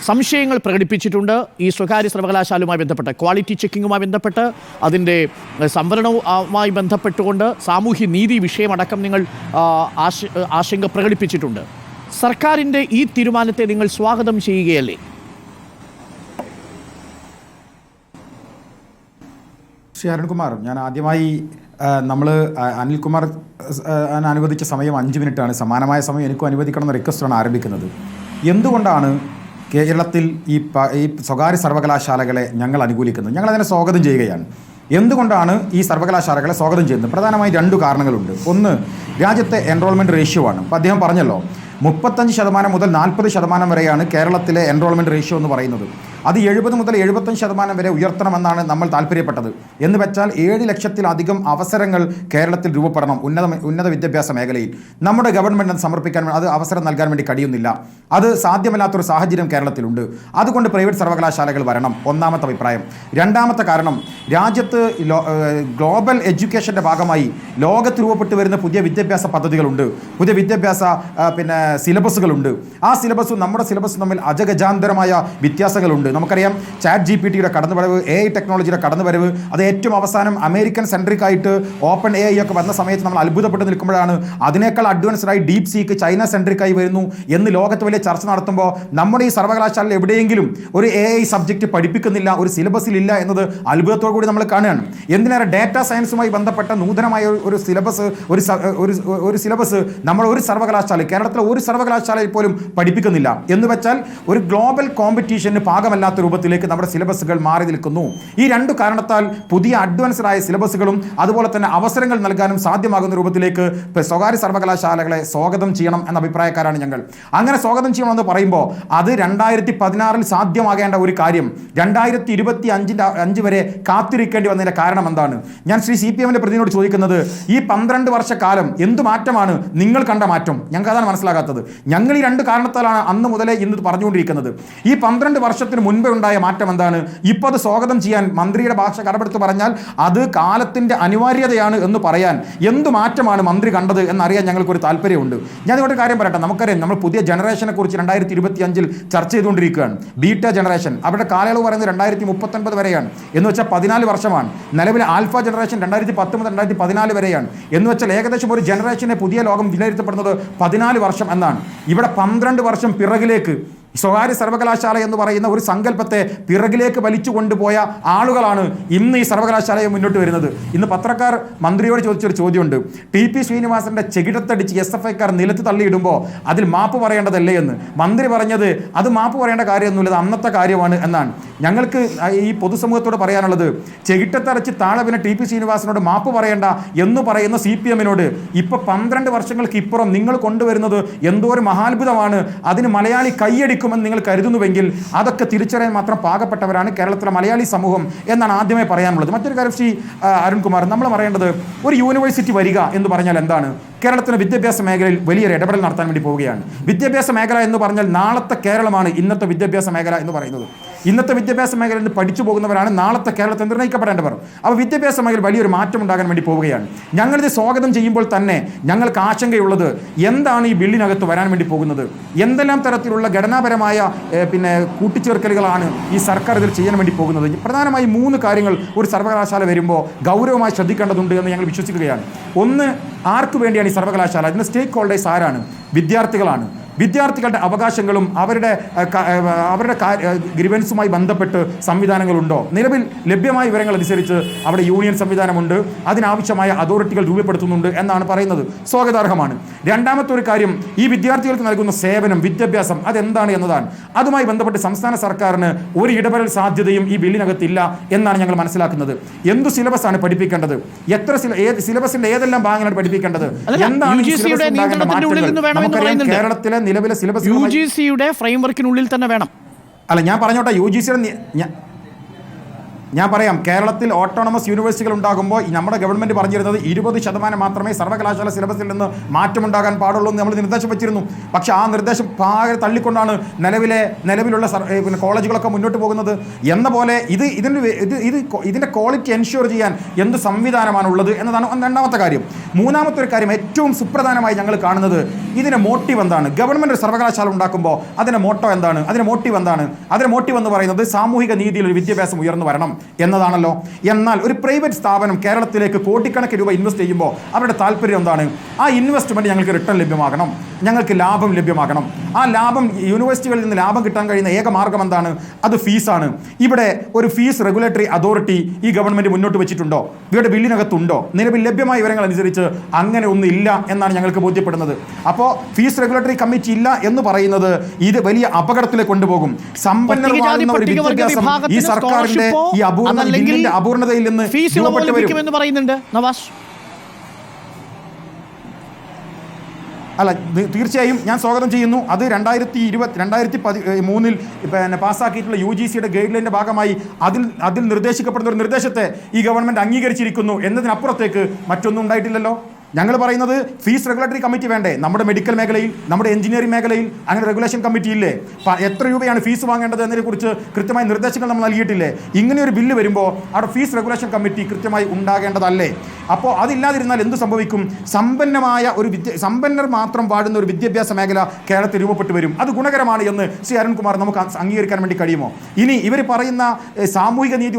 സംശയങ്ങൾ പ്രകടിപ്പിച്ചിട്ടുണ്ട് ഈ സ്വകാര്യ സർവകലാശാലയുമായി ബന്ധപ്പെട്ട്, ക്വാളിറ്റി ചെക്കിങ്ങുമായി ബന്ധപ്പെട്ട്, അതിൻ്റെ സംവരണവുമായി ബന്ധപ്പെട്ടുകൊണ്ട് സാമൂഹ്യനീതി വിഷയമടക്കം നിങ്ങൾ ആശങ്ക പ്രകടിപ്പിച്ചിട്ടുണ്ട്. സർക്കാരിൻ്റെ ഈ തീരുമാനത്തെ നിങ്ങൾ സ്വാഗതം ചെയ്യുകയല്ലേ? ശ്രീ അരുൺകുമാർ, ഞാൻ ആദ്യമായി നമ്മൾ അനിൽകുമാർ അനുവദിച്ച സമയം 5 മിനിറ്റാണ്. സമാനമായ സമയം എനിക്കും അനുവദിക്കണം എന്ന റിക്വസ്റ്റാണ് ആരംഭിക്കുന്നത്. എന്തുകൊണ്ടാണ് കേരളത്തിൽ ഈ സ്വകാര്യ സർവകലാശാലകളെ ഞങ്ങൾ അനുകൂലിക്കുന്നത്? ഞങ്ങളതിനെ സ്വാഗതം ചെയ്യുകയാണ്. എന്തുകൊണ്ടാണ് ഈ സർവകലാശാലകളെ സ്വാഗതം ചെയ്യുന്നത്? പ്രധാനമായും 2 കാരണങ്ങളുണ്ട്. ഒന്ന്, രാജ്യത്തെ എൻറോൾമെൻറ്റ് റേഷ്യോ ആണ്. അപ്പോൾ അദ്ദേഹം പറഞ്ഞല്ലോ 35% മുതൽ 40% വരെയാണ് കേരളത്തിലെ എൻറോൾമെൻറ്റ് റേഷ്യോ എന്ന് പറയുന്നത്. അത് 70 മുതൽ 75% വരെ ഉയർത്തണമെന്നാണ് നമ്മൾ താല്പര്യപ്പെട്ടത്. എന്ന് വെച്ചാൽ 7 ലക്ഷത്തിലധികം അവസരങ്ങൾ കേരളത്തിൽ രൂപപ്പെടണം ഉന്നത വിദ്യാഭ്യാസ മേഖലയിൽ. നമ്മുടെ ഗവൺമെൻറ് അത് സമർപ്പിക്കാൻ അത് അവസരം നൽകാൻ വേണ്ടി കഴിയുന്നില്ല. അത് സാധ്യമല്ലാത്തൊരു സാഹചര്യം കേരളത്തിലുണ്ട്. അതുകൊണ്ട് പ്രൈവറ്റ് സർവകലാശാലകൾ വരണം, ഒന്നാമത്തെ അഭിപ്രായം. രണ്ടാമത്തെ കാരണം, രാജ്യത്ത് ഗ്ലോബൽ എഡ്യൂക്കേഷൻ്റെ ഭാഗമായി ലോകത്ത് രൂപപ്പെട്ട് വരുന്ന പുതിയ വിദ്യാഭ്യാസ പദ്ധതികളുണ്ട്, പുതിയ വിദ്യാഭ്യാസ സിലബസുകളുണ്ട്. ആ സിലബസും നമ്മുടെ സിലബസും തമ്മിൽ അജഗജാന്തരമായ വ്യത്യാസങ്ങളുണ്ട്. നമുക്കറിയാം ChatGPTയുടെ കടന്നുവരവ്, AI ടെക്നോളജിയുടെ കടന്നുവരവ്, അത് ഏറ്റവും അവസാനം അമേരിക്കൻ സെൻട്രിക് ആയിട്ട് ഓപ്പൺ AI ഒക്കെ വന്ന സമയത്ത് നമ്മൾ അത്ഭുതപ്പെട്ട് നിൽക്കുമ്പോഴാണ് അതിനേക്കാൾ അഡ്വാൻസ്ഡായി ഡീപ് സീക്ക് ചൈന സെൻട്രിക് ആയി വരുന്നു എന്ന് ലോകത്ത് വലിയ ചർച്ച നടത്തുമ്പോൾ നമ്മുടെ ഈ സർവകലാശാലയിൽ എവിടെയെങ്കിലും ഒരു AI സബ്ജക്റ്റ് പഠിപ്പിക്കുന്നില്ല, ഒരു സിലബസിൽ ഇല്ല എന്നത് അത്ഭുതത്തോടു കൂടി നമ്മൾ കാണുകയാണ്. എന്തിനേറെ ഡാറ്റാ സയൻസുമായി ബന്ധപ്പെട്ട നൂതനമായ ഒരു സിലബസ് നമ്മൾ ഒരു സർവകലാശാല, കേരളത്തിലെ ഒരു സർവകലാശാലയിൽ പോലും പഠിപ്പിക്കുന്നില്ല. എന്ന് വെച്ചാൽ ഒരു ഗ്ലോബൽ കോമ്പറ്റീഷന് പാകമല്ലാത്ത രൂപത്തിലേക്ക് നമ്മുടെ സിലബസുകൾ മാറി നിൽക്കുന്നു. ഈ 2 കാരണത്താൽ പുതിയ അഡ്വാൻസ്ഡ് ആയ സിലബസുകളും അതുപോലെ തന്നെ അവസരങ്ങൾ നൽകാനും സാധ്യമാകുന്ന രൂപത്തിലേക്ക് സ്വകാര്യ സർവകലാശാലകളെ സ്വാഗതം ചെയ്യണം എന്ന അഭിപ്രായക്കാരാണ് ഞങ്ങൾ. അങ്ങനെ സ്വാഗതം ചെയ്യണമെന്ന് പറയുമ്പോൾ അത് 2016 സാധ്യമാകേണ്ട ഒരു കാര്യം 2025 വരെ കാത്തിരിക്കേണ്ടി വന്നതിൻ്റെ കാരണം എന്താണ്? ഞാൻ ശ്രീ CPMന്റെ പ്രതിനിധിയോട് ചോദിക്കുന്നത്, ഈ 12 വർഷക്കാലം എന്ത് മാറ്റമാണ് നിങ്ങൾ കണ്ട മാറ്റം? ഞങ്ങൾക്ക് അതാണ് മനസ്സിലാകാത്തത്. ഞങ്ങൾ ഈ 2 കാരണത്താലാണ് അന്ന് മുതലേ ഇന്ന് പറഞ്ഞുകൊണ്ടിരിക്കുന്നത്. ഈ 12 വർഷത്തിന് മുൻപേ ഉണ്ടായ മാറ്റം എന്താണ്? ഇപ്പോൾ അത് സ്വാഗതം ചെയ്യാൻ മന്ത്രിയുടെ ഭാഷ കടമെടുത്ത് പറഞ്ഞാൽ അത് കാലത്തിൻ്റെ അനിവാര്യതയാണ് എന്ന് പറയാൻ എന്ത് മാറ്റമാണ് മന്ത്രി കണ്ടത് എന്നറിയാൻ ഞങ്ങൾക്കൊരു താല്പര്യമുണ്ട്. ഞാൻ ഇതുകൊണ്ട് കാര്യം പറയട്ടെ. നമുക്കറിയാം, നമ്മൾ പുതിയ ജനറേഷനെ കുറിച്ച് 2025 ചർച്ച ചെയ്തുകൊണ്ടിരിക്കുകയാണ്. ബീറ്റ ജനറേഷൻ, അവരുടെ കാലയളവ് പറയുന്നത് 2039 വരെയാണ്. എന്ന് വെച്ചാൽ 14 വർഷമാണ്. നിലവിലെ ആൽഫ ജനറേഷൻ 2010 മുതൽ 2014 വരെയാണ്. എന്ന് വെച്ചാൽ ഏകദേശം ഒരു ജനറേഷനെ പുതിയ ലോകം വിലയിരുത്തപ്പെടുന്നത് 14 വർഷം എന്നാണ്. ഇവിടെ 12 വർഷം പിറകിലേക്ക് സ്വകാര്യ സർവകലാശാല എന്ന് പറയുന്ന ഒരു സങ്കല്പത്തെ പിറകിലേക്ക് വലിച്ചു കൊണ്ടുപോയ ആളുകളാണ് ഇന്ന് ഈ സർവകലാശാലയെ മുന്നോട്ട് വരുന്നത്. ഇന്ന് പത്രക്കാർ മന്ത്രിയോട് ചോദിച്ചൊരു ചോദ്യമുണ്ട്. TP ശ്രീനിവാസന്റെ ചെകിടത്തടിച്ച് SFIക്കാർ നിലത്ത് തള്ളിയിടുമ്പോൾ അതിൽ മാപ്പ് പറയേണ്ടതല്ലേ എന്ന്. മന്ത്രി പറഞ്ഞത് അത് മാപ്പ് പറയേണ്ട കാര്യമൊന്നുമില്ല, അത് അന്നത്തെ കാര്യമാണ് എന്നാണ്. ഞങ്ങൾക്ക് ഈ പൊതുസമൂഹത്തോട് പറയാനുള്ളത്, ചെകിട്ടത്തടച്ച് താഴെ പിന്നെ TP ശ്രീനിവാസനോട് മാപ്പ് പറയേണ്ട എന്ന് പറയുന്ന CPMനോട് ഇപ്പോൾ 12 വർഷങ്ങൾക്ക് ഇപ്പുറം നിങ്ങൾ കൊണ്ടുവരുന്നത് എന്തോ ഒരു മഹാത്ഭുതമാണ്, അതിന് മലയാളി കൈയടിക്കുമെന്ന് നിങ്ങൾ കരുതുന്നുവെങ്കിൽ അതൊക്കെ തിരിച്ചറിയാൻ മാത്രം പാകപ്പെട്ടവരാണ് കേരളത്തിലെ മലയാളി സമൂഹം എന്നാണ് ആദ്യമേ പറയാനുള്ളത്. മറ്റൊരു കാര്യം ശ്രീ അരുൺകുമാർ, നമ്മൾ പറയേണ്ടത്, ഒരു യൂണിവേഴ്സിറ്റി വരിക എന്ന് പറഞ്ഞാൽ എന്താണ്? കേരളത്തിന് വിദ്യാഭ്യാസ മേഖലയിൽ വലിയൊരു ഇടപെടൽ നടത്താൻ വേണ്ടി പോവുകയാണ്. വിദ്യാഭ്യാസ മേഖല എന്ന് പറഞ്ഞാൽ നാളത്തെ കേരളമാണ് ഇന്നത്തെ വിദ്യാഭ്യാസ മേഖല എന്ന് പറയുന്നത്. ഇന്നത്തെ വിദ്യാഭ്യാസ മേഖലയിൽ നിന്ന് പഠിച്ചു പോകുന്നവരാണ് നാളത്തെ കേരളത്തെ നിർണ്ണയിക്കപ്പെടേണ്ടവർ. അപ്പോൾ വിദ്യാഭ്യാസ മേഖല വലിയൊരു മാറ്റം ഉണ്ടാകാൻ വേണ്ടി പോവുകയാണ്. ഞങ്ങളിത് സ്വാഗതം ചെയ്യുമ്പോൾ തന്നെ ഞങ്ങൾക്ക് ആശങ്കയുള്ളത്, എന്താണ് ഈ ബില്ലിനകത്ത് വരാൻ വേണ്ടി പോകുന്നത്? എന്തെല്ലാം തരത്തിലുള്ള ഘടനാപരമായ കൂട്ടിച്ചേർക്കലുകളാണ് ഈ സർക്കാർ ഇതിൽ ചെയ്യാൻ വേണ്ടി പോകുന്നത്? പ്രധാനമായും 3 കാര്യങ്ങൾ ഒരു സർവകലാശാല വരുമ്പോൾ ഗൗരവമായി ശ്രദ്ധിക്കേണ്ടതുണ്ട് എന്ന് ഞങ്ങൾ വിശ്വസിക്കുകയാണ്. ഒന്ന്, ആർക്കു വേണ്ടിയാണ് ഈ സർവകലാശാല? അതിൻ്റെ സ്റ്റേക്ക് ഹോൾഡേഴ്സ് ആരാണ്? വിദ്യാർത്ഥികളാണ്. വിദ്യാർത്ഥികളുടെ അവകാശങ്ങളും അവരുടെ ഗ്രീവൻസുമായി ബന്ധപ്പെട്ട് സംവിധാനങ്ങളുണ്ടോ? നിലവിൽ ലഭ്യമായ വിവരങ്ങൾ അനുസരിച്ച് അവിടെ യൂണിയൻ സംവിധാനമുണ്ട്, അതിനാവശ്യമായ അതോറിറ്റികൾ രൂപപ്പെടുത്തുന്നുണ്ട് എന്നാണ് പറയുന്നത്. സ്വാഗതാർഹമാണ്. രണ്ടാമത്തെ ഒരു കാര്യം, ഈ വിദ്യാർത്ഥികൾക്ക് നൽകുന്ന സേവനം, വിദ്യാഭ്യാസം, അതെന്താണ് എന്നതാണ്. അതുമായി ബന്ധപ്പെട്ട് സംസ്ഥാന സർക്കാരിന് ഒരു ഇടപെടൽ സാധ്യതയും ഈ ബില്ലിനകത്തില്ല എന്നാണ് ഞങ്ങൾ മനസ്സിലാക്കുന്നത്. എന്തു സിലബസാണ് പഠിപ്പിക്കേണ്ടത്? സിലബസിന്റെ ഏതെല്ലാം ഭാഗങ്ങളാണ് പഠിപ്പിക്കേണ്ടത്? എന്താണ് കേരളത്തിലെ നിലവിലെ സിലബസ് UGCയുടെ ഫ്രെയിംവർക്കിനുള്ളിൽ തന്നെ വേണം. അല്ല, ഞാൻ പറഞ്ഞോട്ടെ, UGCയുടെ ഞാൻ പറയാം, കേരളത്തിൽ ഓട്ടോണമസ് യൂണിവേഴ്സിറ്റികൾ ഉണ്ടാകുമ്പോൾ നമ്മുടെ ഗവൺമെൻറ് പറഞ്ഞിരുന്നത് 20% മാത്രമേ സർവകലാശാല സിലബസിൽ നിന്ന് മാറ്റമുണ്ടാകാൻ പാടുള്ളൂ എന്ന് നമ്മൾ നിർദ്ദേശം വെച്ചിരുന്നു. പക്ഷേ ആ നിർദ്ദേശം പാടെ തള്ളിക്കൊണ്ടാണ് നിലവിലുള്ള കോളേജുകളൊക്കെ മുന്നോട്ട് പോകുന്നത്. എന്ന പോലെ ഇതിൻ്റെ ക്വാളിറ്റി എൻഷ്യൂർ ചെയ്യാൻ എന്ത് സംവിധാനമാണുള്ളത് എന്നതാണ് രണ്ടാമത്തെ കാര്യം. മൂന്നാമത്തെ ഒരു കാര്യം, ഏറ്റവും സുപ്രധാനമായി ഞങ്ങൾ കാണുന്നത്, ഇതിൻ്റെ മോട്ടീവ് എന്താണ്? ഗവൺമെൻറ് ഒരു സർവകലാശാല ഉണ്ടാക്കുമ്പോൾ അതിൻ്റെ മോട്ടോ എന്താണ്? അതിൻ്റെ മോട്ടീവ് എന്താണ്? അതിൻ്റെ മോട്ടീവ് എന്ന് പറയുന്നത് സാമൂഹിക നീതിയിൽ ഒരു വിദ്യാഭ്യാസം ഉയർന്നു വരണം, എന്നതാണല്ലോ. എന്നാൽ ഒരു പ്രൈവറ്റ് സ്ഥാപനം കേരളത്തിലേക്ക് കോടിക്കണക്കിന് രൂപ ഇൻവെസ്റ്റ് ചെയ്യുമ്പോൾ അവരുടെ താല്പര്യം എന്താണ്? ആ ഇൻവെസ്റ്റ്മെൻറ്റ് ഞങ്ങൾക്ക് റിട്ടേൺ ലഭ്യമാകണം, ഞങ്ങൾക്ക് ലാഭം ലഭ്യമാകണം. ആ ലാഭം, യൂണിവേഴ്സിറ്റികളിൽ നിന്ന് ലാഭം കിട്ടാൻ കഴിയുന്ന ഏക മാർഗ്ഗം എന്താണ്? അത് ഫീസാണ്. ഇവിടെ ഒരു ഫീസ് റെഗുലേറ്ററി അതോറിറ്റി ഈ ഗവൺമെൻറ് മുന്നോട്ട് വെച്ചിട്ടുണ്ടോ? ഇവരുടെ ബില്ലിനകത്തുണ്ടോ? നിലവിൽ ലഭ്യമായ വിവരങ്ങൾ അനുസരിച്ച് അങ്ങനെ ഒന്നും ഇല്ല എന്നാണ് ഞങ്ങൾക്ക് ബോധ്യപ്പെടുന്നത്. അപ്പോൾ ഫീസ് റെഗുലേറ്ററി കമ്മിറ്റി ഇല്ല എന്ന് പറയുന്നത് ഇത് വലിയ അപകടത്തിലേക്ക് കൊണ്ടുപോകും. സമ്പന്നർമാകുന്ന ഒരു വിദ്യാഭ്യാസം ഈ സർക്കാരിന്റെ ഈ അപൂർണതയിൽ നിന്ന് പറയുന്നുണ്ട് നവാസ്. അല്ല, തീർച്ചയായും ഞാൻ സ്വാഗതം ചെയ്യുന്നു. അത് 2013 പിന്നെ പാസ്സാക്കിയിട്ടുള്ള UGCയുടെ ഗൈഡ് ലൈനിൻ്റെ ഭാഗമായി അതിൽ നിർദ്ദേശിക്കപ്പെടുന്ന ഒരു നിർദ്ദേശത്തെ ഈ ഗവൺമെൻറ് അംഗീകരിച്ചിരിക്കുന്നു എന്നതിനപ്പുറത്തേക്ക് മറ്റൊന്നും ഉണ്ടായിട്ടില്ലല്ലോ. ഞങ്ങൾ പറയുന്നത് ഫീസ് റെഗുലേറ്ററി കമ്മിറ്റി വേണ്ടേ? നമ്മുടെ മെഡിക്കൽ മേഖലയിൽ, നമ്മുടെ എഞ്ചിനീയറിംഗ് മേഖലയിൽ അങ്ങനെ റെഗുലേഷൻ കമ്മിറ്റി ഇല്ലേ? എത്ര രൂപയാണ് ഫീസ് വാങ്ങേണ്ടത് എന്നതിനെക്കുറിച്ച് കൃത്യമായ നിർദ്ദേശങ്ങൾ നമ്മൾ നൽകിയിട്ടില്ലേ? ഇങ്ങനെയൊരു ബില്ല് വരുമ്പോൾ അവിടെ ഫീസ് റെഗുലേഷൻ കമ്മിറ്റി കൃത്യമായി ഉണ്ടാകേണ്ടതല്ലേ? അപ്പോൾ അതില്ലാതിരുന്നാൽ എന്ത് സംഭവിക്കും? സമ്പന്നർ മാത്രം വാഴുന്ന ഒരു വിദ്യാഭ്യാസ മേഖല കേരളത്തിൽ രൂപപ്പെട്ടു വരും. അത് ഗുണകരമാണ് എന്ന് ശ്രീ അരുൺകുമാർ നമുക്ക് അംഗീകരിക്കാൻ വേണ്ടി കഴിയുമോ? ഇനി ഇവർ പറയുന്ന സാമൂഹിക നീതി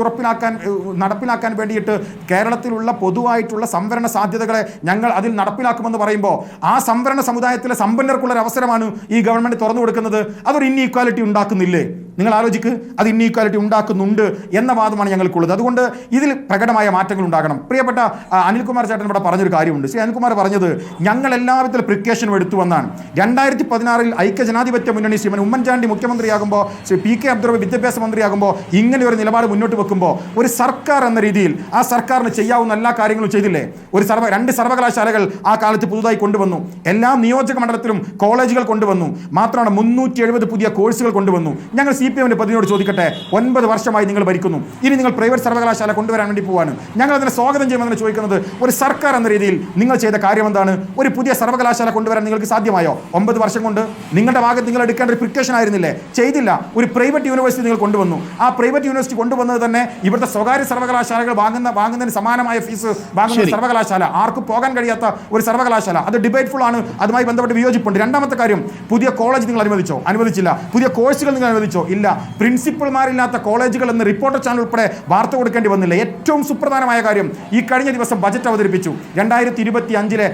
നടപ്പിലാക്കാൻ വേണ്ടിയിട്ട് കേരളത്തിലുള്ള പൊതുവായിട്ടുള്ള സംവരണ സാധ്യതകളെ ഞങ്ങൾ അതിൽ നടപ്പിലാക്കുമെന്ന് പറയുമ്പോൾ ആ സംവരണ സമുദായത്തിലെ സമ്പന്നർക്കുള്ളൊരു അവസരമാണ് ഈ ഗവൺമെൻറ് തുറന്നു കൊടുക്കുന്നത്. അതൊരു ഇൻഈക്വാലിറ്റി ഉണ്ടാക്കുന്നില്ലേ? നിങ്ങൾ ആലോചിക്ക്, അത് ഇൻഈക്വാലിറ്റി ഉണ്ടാക്കുന്നുണ്ട് എന്ന വാദമാണ് ഞങ്ങൾക്കുള്ളത്. അതുകൊണ്ട് ഇതിൽ പ്രകടമായ മാറ്റങ്ങൾ ഉണ്ടാകണം. പ്രിയപ്പെട്ട അനിൽകുമാർ ചേട്ടൻ ഇവിടെ പറഞ്ഞൊരു കാര്യമുണ്ട്. ശ്രീ അനിൽകുമാർ പറഞ്ഞത് ഞങ്ങൾ എല്ലാവിധത്തിലും പ്രിക്കോഷനും എടുത്തുവെന്നാണ്. 2016 ഐക്യജനാധിപത്യ മുന്നണി ശ്രീ ഉമ്മൻചാണ്ടി മുഖ്യമന്ത്രിയാകുമ്പോൾ, ശ്രീ PK അബ്ദുൾ റഹ്മാൻ വിദ്യാഭ്യാസ മന്ത്രിയാകുമ്പോൾ ഇങ്ങനെ ഒരു നിലപാട് മുന്നോട്ട് വെക്കുമ്പോൾ ഒരു സർക്കാർ എന്ന രീതിയിൽ ആ സർക്കാരിന് ചെയ്യാവുന്ന എല്ലാ കാര്യങ്ങളും ചെയ്തില്ലേ? 2 സർവകലാശാലകൾ ആ കാലത്ത് പുതുതായി കൊണ്ടുവന്നു. എല്ലാ നിയോജക മണ്ഡലത്തിലും കോളേജുകൾ കൊണ്ടുവന്നു. മാത്രമാണ് 370 പുതിയ കോഴ്സുകൾ കൊണ്ടുവന്നു. ഞങ്ങൾ CPM പ്രതിനിധിയോട് ചോദിക്കട്ടെ, 9 വർഷമായി നിങ്ങൾ ഭരിക്കുന്നു, ഇനി നിങ്ങൾ പ്രൈവറ്റ് സർവകലാശാല കൊണ്ടുവരാൻ വേണ്ടി പോവാണ്. ഞങ്ങൾ അതിനെ സ്വാഗതം ചെയ്യുമെന്ന് ചോദിക്കുന്നത്, ഒരു സർക്കാർ എന്ന രീതിയിൽ നിങ്ങൾ ചെയ്ത കാര്യം എന്താണ്? ഒരു പുതിയ സർവകലാശാല കൊണ്ടുവരാൻ നിങ്ങൾക്ക് സാധ്യമായോ? 9 വർഷം കൊണ്ട് നിങ്ങളുടെ ഭാഗത്ത് നിങ്ങൾ എടുക്കേണ്ട ഒരു പ്രിക്കോഷൻ ആയിരുന്നില്ലേ? ചെയ്തില്ല. ഒരു പ്രൈവറ്റ് യൂണിവേഴ്സിറ്റി നിങ്ങൾ കൊണ്ടുവന്നു. ആ പ്രൈവറ്റ് യൂണിവേഴ്സിറ്റി കൊണ്ടുവന്നത് തന്നെ ഇവിടുത്തെ സ്വകാര്യ സർവകലാശാലകൾ വാങ്ങുന്നതിന് സമാനമായ ഫീസ് വാങ്ങുന്ന സർവകലാശാല, ആർക്കും പോകാൻ കഴിയാത്ത ഒരു സർവകലാശാല. അത് ഡിബേറ്റ്ഫുൾ ആണ്. അതുമായി ബന്ധപ്പെട്ട് വിയോജിപ്പുണ്ട്. രണ്ടാമത്തെ കാര്യം, പുതിയ കോളേജ് നിങ്ങൾ അനുവദിച്ചോ? അനുവദിച്ചില്ല. പുതിയ കോഴ്സുകൾ നിങ്ങൾ അനുവദിച്ചോ? ഇല്ല. പ്രിൻസിപ്പൽമാരില്ലാത്ത കോളേജുകൾ എന്ന് റിപ്പോർട്ടർ ചാനൽ ഉൾപ്പെടെ വാർത്ത കൊടുക്കേണ്ടി വന്നില്ല. ഏറ്റവും സുപ്രധാനമായ കാര്യം, ഈ കഴിഞ്ഞ ദിവസം ബജറ്റ് അവതരിപ്പിച്ചു. 2025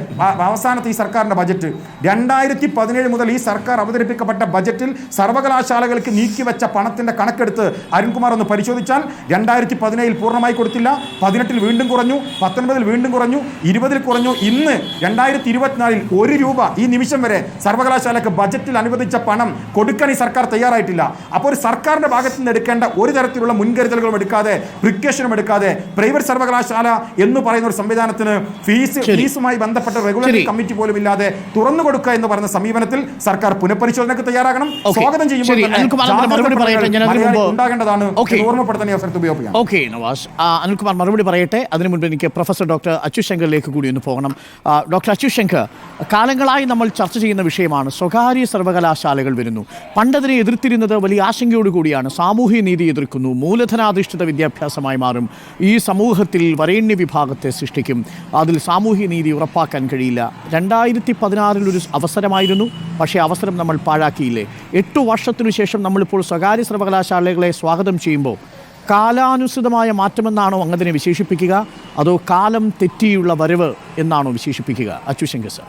അവസാനത്തെ ഈ സർക്കാരിന്റെ ബജറ്റ്. 2017 മുതൽ ഈ സർക്കാർ അവതരിപ്പിക്കപ്പെട്ട ബജറ്റിൽ സർവകലാശാലകൾക്ക് നീക്കിവെച്ച പണത്തിന്റെ കണക്കെടുത്ത് അരുൺകുമാർ ഒന്ന് പരിശോധിച്ചാൽ 2017 പൂർണ്ണമായി കൊടുത്തില്ല, 18 വീണ്ടും കുറഞ്ഞു, 19 വീണ്ടും കുറഞ്ഞു, 20 കുറഞ്ഞു. ഇന്ന് 2024 1 രൂപ ഈ നിമിഷം വരെ സർവകലാശാലയ്ക്ക് ബജറ്റിൽ അനുവദിച്ച പണം കൊടുക്കാൻ ഈ സർക്കാർ തയ്യാറായിട്ടില്ല. അപ്പോൾ ഒരു സർക്കാരിന്റെ ഭാഗത്ത് നിന്ന് എടുക്കേണ്ട ഒരു തരത്തിലുള്ള മുൻകരുതലുകളും എടുക്കാതെ, പ്രിക്കോഷനും എടുക്കാതെ, പ്രൈവറ്റ് സർവകലാശാല എന്ന് പറയുന്ന ഒരു സംവിധാനത്തിന് ഫീസുമായി ബന്ധപ്പെട്ട റെഗുലേറ്ററി കമ്മിറ്റി പോലും ഇല്ലാതെ തുറന്നു കൊടുക്കുക എന്ന് പറയുന്ന സമീപനത്തിൽ സർക്കാർ പുനഃപരിശോധനയ്ക്ക് തയ്യാറാകണം. സ്വാഗതം ചെയ്യുമ്പോൾ ഉണ്ടാകേണ്ടതാണ് ഓർമ്മപ്പെടുത്താൻ ഈ അവസരത്തിൽ ഉപയോഗിക്കാം. ഓക്കെ നവാസ്, അനിൽകുമാർ മറുപടി പറയട്ടെ. അതിനു മുൻപ് എനിക്ക് പ്രൊഫസർ ഡോക്ടർ അച്യുശങ്കറിലേക്ക് കൂടി ഒന്ന് പോകണം. ഡോക്ടർ അച്യുശങ്കർ, കാലങ്ങളായി നമ്മൾ ചർച്ച ചെയ്യുന്ന വിഷയമാണ് സ്വകാര്യ സർവകലാശാലകൾ വരുന്നു. പണ്ടതിനെ എതിർത്തിരുന്നത് വലിയ ആശങ്കയോടുകൂടിയാണ്. സാമൂഹ്യ നീതി എതിർക്കുന്നു, മൂലധനാധിഷ്ഠിത വിദ്യാഭ്യാസമായി മാറും, ഈ സമൂഹത്തിൽ വരേണ്യ വിഭാഗത്തെ സൃഷ്ടിക്കും, അതിൽ സാമൂഹ്യ നീതി ഉറപ്പാക്കാൻ കഴിയില്ല. 2016 ഒരു അവസരമായിരുന്നു, പക്ഷേ അവസരം നമ്മൾ പാഴാക്കിയില്ലേ? 8 വർഷത്തിനു ശേഷം നമ്മളിപ്പോൾ സ്വകാര്യ സർവകലാശാലകളെ സ്വാഗതം ചെയ്യുമ്പോൾ കാലാനുസൃതമായ മാറ്റമെന്നാണോ അങ്ങതിനെ വിശേഷിപ്പിക്കുക, അതോ കാലം തെറ്റിയുള്ള വരവ് എന്നാണോ വിശേഷിപ്പിക്കുക? അച്യുശങ്കർ സർ.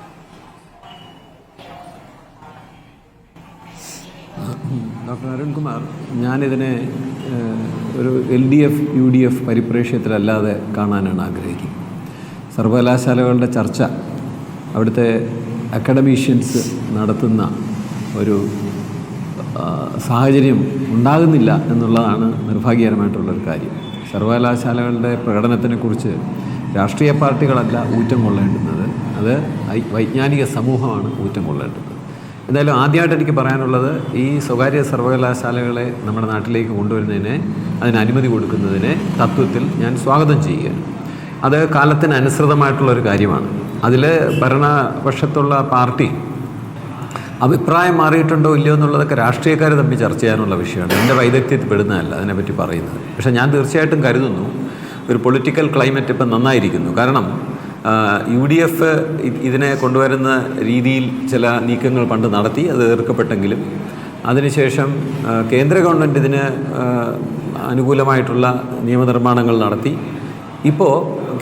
ഡോക്ടർ അരുൺകുമാർ, ഞാനിതിനെ ഒരു LDF UDF പരിപ്രേക്ഷ്യത്തിലല്ലാതെ കാണാനാണ് ആഗ്രഹിക്കുന്നത്. സർവകലാശാലകളുടെ ചർച്ച അവിടുത്തെ അക്കാഡമീഷ്യൻസ് നടത്തുന്ന ഒരു സാഹചര്യം ഉണ്ടാകുന്നില്ല എന്നുള്ളതാണ് നിർഭാഗ്യകരമായിട്ടുള്ളൊരു കാര്യം. സർവകലാശാലകളുടെ പ്രകടനത്തിനെക്കുറിച്ച് രാഷ്ട്രീയ പാർട്ടികളല്ല ഊറ്റം കൊള്ളേണ്ടുന്നത്, അത് വൈജ്ഞാനിക സമൂഹമാണ് ഊറ്റം കൊള്ളേണ്ടത്. എന്തായാലും ആദ്യമായിട്ട് എനിക്ക് പറയാനുള്ളത്, ഈ സ്വകാര്യ സർവകലാശാലകളെ നമ്മുടെ നാട്ടിലേക്ക് കൊണ്ടുവരുന്നതിനെ, അതിന് അനുമതി കൊടുക്കുന്നതിനെ തത്വത്തിൽ ഞാൻ സ്വാഗതം ചെയ്യുകയാണ്. അത് കാലത്തിന് അനുസൃതമായിട്ടുള്ളൊരു കാര്യമാണ്. അതിൽ ഭരണപക്ഷത്തുള്ള പാർട്ടി അഭിപ്രായം മാറിയിട്ടുണ്ടോ ഇല്ലയോ എന്നുള്ളതൊക്കെ രാഷ്ട്രീയക്കാർ തമ്മിൽ ചർച്ച ചെയ്യാനുള്ള വിഷയമാണ്. എൻ്റെ വൈദഗ്ധ്യത്തിൽ പെടുന്നതല്ല അതിനെപ്പറ്റി പറയുന്നത്. പക്ഷേ ഞാൻ തീർച്ചയായിട്ടും കരുതുന്നു ഒരു പൊളിറ്റിക്കൽ ക്ലൈമറ്റ് ഇപ്പം നന്നായിരിക്കുന്നു. കാരണം UDF ഇതിനെ കൊണ്ടുവരുന്ന രീതിയിൽ ചില നീക്കങ്ങൾ പണ്ട് നടത്തി, അത് എതിർക്കപ്പെട്ടെങ്കിലും അതിനുശേഷം കേന്ദ്ര ഗവൺമെൻറ് ഇതിന് അനുകൂലമായിട്ടുള്ള നിയമനിർമ്മാണങ്ങൾ നടത്തി. ഇപ്പോൾ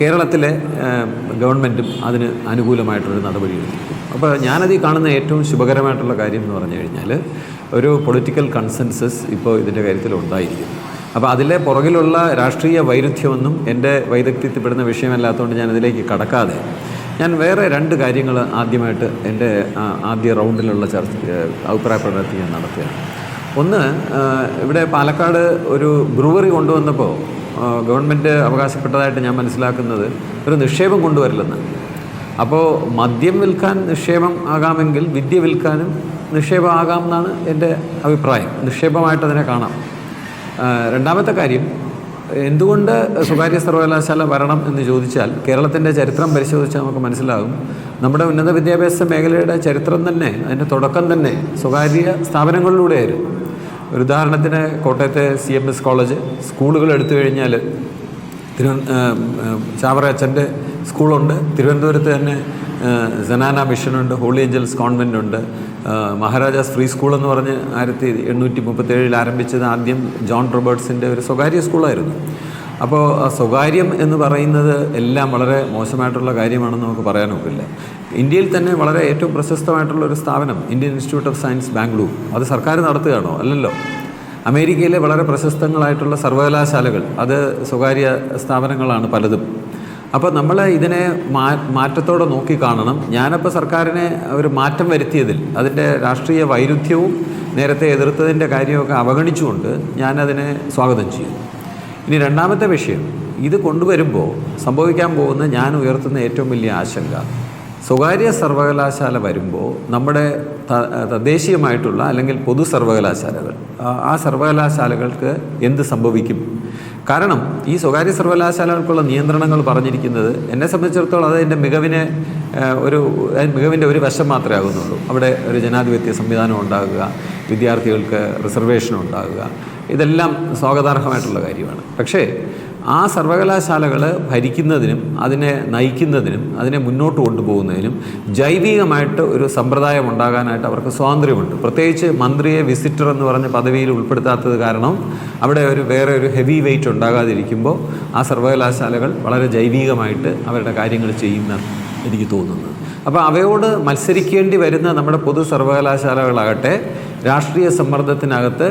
കേരളത്തിലെ ഗവൺമെൻറ്റും അതിന് അനുകൂലമായിട്ടൊരു നടപടിയെടുത്തിരിക്കും. അപ്പോൾ ഞാനതിൽ കാണുന്ന ഏറ്റവും ശുഭകരമായിട്ടുള്ള കാര്യം എന്ന് പറഞ്ഞു കഴിഞ്ഞാൽ ഒരു പൊളിറ്റിക്കൽ കൺസെൻസസ് ഇപ്പോൾ ഇതിൻ്റെ കാര്യത്തിൽ ഉണ്ടായിരിക്കുന്നു. അപ്പോൾ അതിലെ പുറകിലുള്ള രാഷ്ട്രീയ വൈരുദ്ധ്യമൊന്നും എൻ്റെ വൈദഗ്ധ്യത്തിൽപ്പെടുന്ന വിഷയമല്ലാത്തതുകൊണ്ട് ഞാൻ അതിലേക്ക് കടക്കാതെ ഞാൻ വേറെ രണ്ട് കാര്യങ്ങൾ ആദ്യമായിട്ട് എൻ്റെ ആദ്യ റൗണ്ടിലുള്ള അഭിപ്രായ പ്രകടനത്തിൽ ഞാൻ നടത്തുകയാണ്. ഒന്ന്, ഇവിടെ പാലക്കാട് ഒരു ബ്രൂവറി കൊണ്ടുവന്നപ്പോൾ ഗവൺമെൻറ് അവകാശപ്പെട്ടതായിട്ട് ഞാൻ മനസ്സിലാക്കുന്നത് ഒരു നിക്ഷേപം കൊണ്ടുവരില്ലെന്നാണ്. അപ്പോൾ മദ്യം വിൽക്കാൻ നിക്ഷേപം ആകാമെങ്കിൽ വിദ്യ വിൽക്കാനും നിക്ഷേപം ആകാം എന്നാണ് എൻ്റെ അഭിപ്രായം. നിക്ഷേപമായിട്ട് അതിനെ കാണാം. രണ്ടാമത്തെ കാര്യം, എന്തുകൊണ്ട് സ്വകാര്യ സർവകലാശാല വരണം എന്ന് ചോദിച്ചാൽ കേരളത്തിൻ്റെ ചരിത്രം പരിശോധിച്ചാൽ നമുക്ക് മനസ്സിലാകും. നമ്മുടെ ഉന്നത വിദ്യാഭ്യാസ മേഖലയുടെ ചരിത്രം തന്നെ, അതിൻ്റെ തുടക്കം തന്നെ സ്വകാര്യ സ്ഥാപനങ്ങളിലൂടെയായിരുന്നു. ഒരു ഉദാഹരണത്തിന് കോട്ടയത്തെ CMS കോളേജ് സ്കൂളുകൾ എടുത്തു കഴിഞ്ഞാൽ ചാവറ അച്ഛൻ്റെ സ്കൂളുണ്ട്, തിരുവനന്തപുരത്ത് തന്നെ സനാന മിഷനുണ്ട്, ഹോളി ഏഞ്ചൽസ് കോൺവെൻ്റ് ഉണ്ട്, മഹാരാജാസ് ഫ്രീ സ്കൂൾ എന്ന് പറഞ്ഞ് 1837 ആരംഭിച്ചത് ആദ്യം ജോൺ റോബർട്ട്സിൻ്റെ ഒരു സ്വകാര്യ സ്കൂളായിരുന്നു. അപ്പോൾ സ്വകാര്യം എന്ന് പറയുന്നത് എല്ലാം വളരെ മോശമായിട്ടുള്ള കാര്യമാണെന്ന് നമുക്ക് പറയാനൊക്കില്ല. ഇന്ത്യയിൽ തന്നെ വളരെ ഏറ്റവും പ്രശസ്തമായിട്ടുള്ള ഒരു സ്ഥാപനം Indian institute of science Bangalore, അത് സർക്കാർ നടത്തുകയാണോ? അല്ലല്ലോ. അമേരിക്കയിലെ വളരെ പ്രശസ്തങ്ങളായിട്ടുള്ള സർവകലാശാലകൾ അത് സ്വകാര്യ സ്ഥാപനങ്ങളാണ് പലതും. അപ്പോൾ നമ്മൾ ഇതിനെ മാറ്റത്തോടെ നോക്കി കാണണം. ഞാനപ്പോൾ സർക്കാരിനെ ഒരു മാറ്റം വരുത്തിയതിൽ അതിൻ്റെ രാഷ്ട്രീയ വൈരുദ്ധ്യവും നേരത്തെ എതിർത്തതിൻ്റെ കാര്യമൊക്കെ അവഗണിച്ചുകൊണ്ട് ഞാനതിനെ സ്വാഗതം ചെയ്യുന്നു. ഇനി രണ്ടാമത്തെ വിഷയം, ഇത് കൊണ്ടുവരുമ്പോൾ സംഭവിക്കാൻ പോകുന്ന ഞാൻ ഉയർത്തുന്ന ഏറ്റവും വലിയ ആശങ്ക, സ്വകാര്യ സർവകലാശാല വരുമ്പോൾ നമ്മുടെ തദ്ദേശീയമായിട്ടുള്ള അല്ലെങ്കിൽ പൊതു സർവകലാശാലകൾ, ആ സർവകലാശാലകൾക്ക് എന്ത് സംഭവിക്കും? കാരണം ഈ സ്വകാര്യ സർവകലാശാലകൾക്കുള്ള നിയന്ത്രണങ്ങൾ പറഞ്ഞിരിക്കുന്നത് എന്നെ സംബന്ധിച്ചിടത്തോളം അത് എൻ്റെ മികവിൻ്റെ ഒരു വശം മാത്രമേ ആകുന്നുള്ളൂ. അവിടെ ഒരു ജനാധിപത്യ സംവിധാനം ഉണ്ടാകുക, വിദ്യാർത്ഥികൾക്ക് റിസർവേഷൻ ഉണ്ടാകുക, ഇതെല്ലാം സ്വാഗതാർഹമായിട്ടുള്ള കാര്യമാണ്. പക്ഷേ ആ സർവകലാശാലകൾ ഭരിക്കുന്നതിനും അതിനെ നയിക്കുന്നതിനും അതിനെ മുന്നോട്ട് കൊണ്ടുപോകുന്നതിനും ജൈവികമായിട്ട് ഒരു സമ്പ്രദായം ഉണ്ടാകാനായിട്ട് അവർക്ക് സ്വാതന്ത്ര്യമുണ്ട്. പ്രത്യേകിച്ച് മന്ത്രിയെ വിസിറ്റർ എന്ന് പറഞ്ഞ പദവിയിൽ ഉൾപ്പെടുത്താത്തത് കാരണം അവിടെ വേറെ ഒരു ഹെവി വെയിറ്റ് ഉണ്ടാകാതിരിക്കുമ്പോൾ ആ സർവകലാശാലകൾ വളരെ ജൈവികമായിട്ട് അവരുടെ കാര്യങ്ങൾ ചെയ്യുന്ന എനിക്ക് തോന്നുന്നത്. അപ്പോൾ അവയോട് മത്സരിക്കേണ്ടി വരുന്ന നമ്മുടെ പൊതു സർവകലാശാലകളാകട്ടെ രാഷ്ട്രീയ സമ്മർദ്ദത്തിനകത്ത്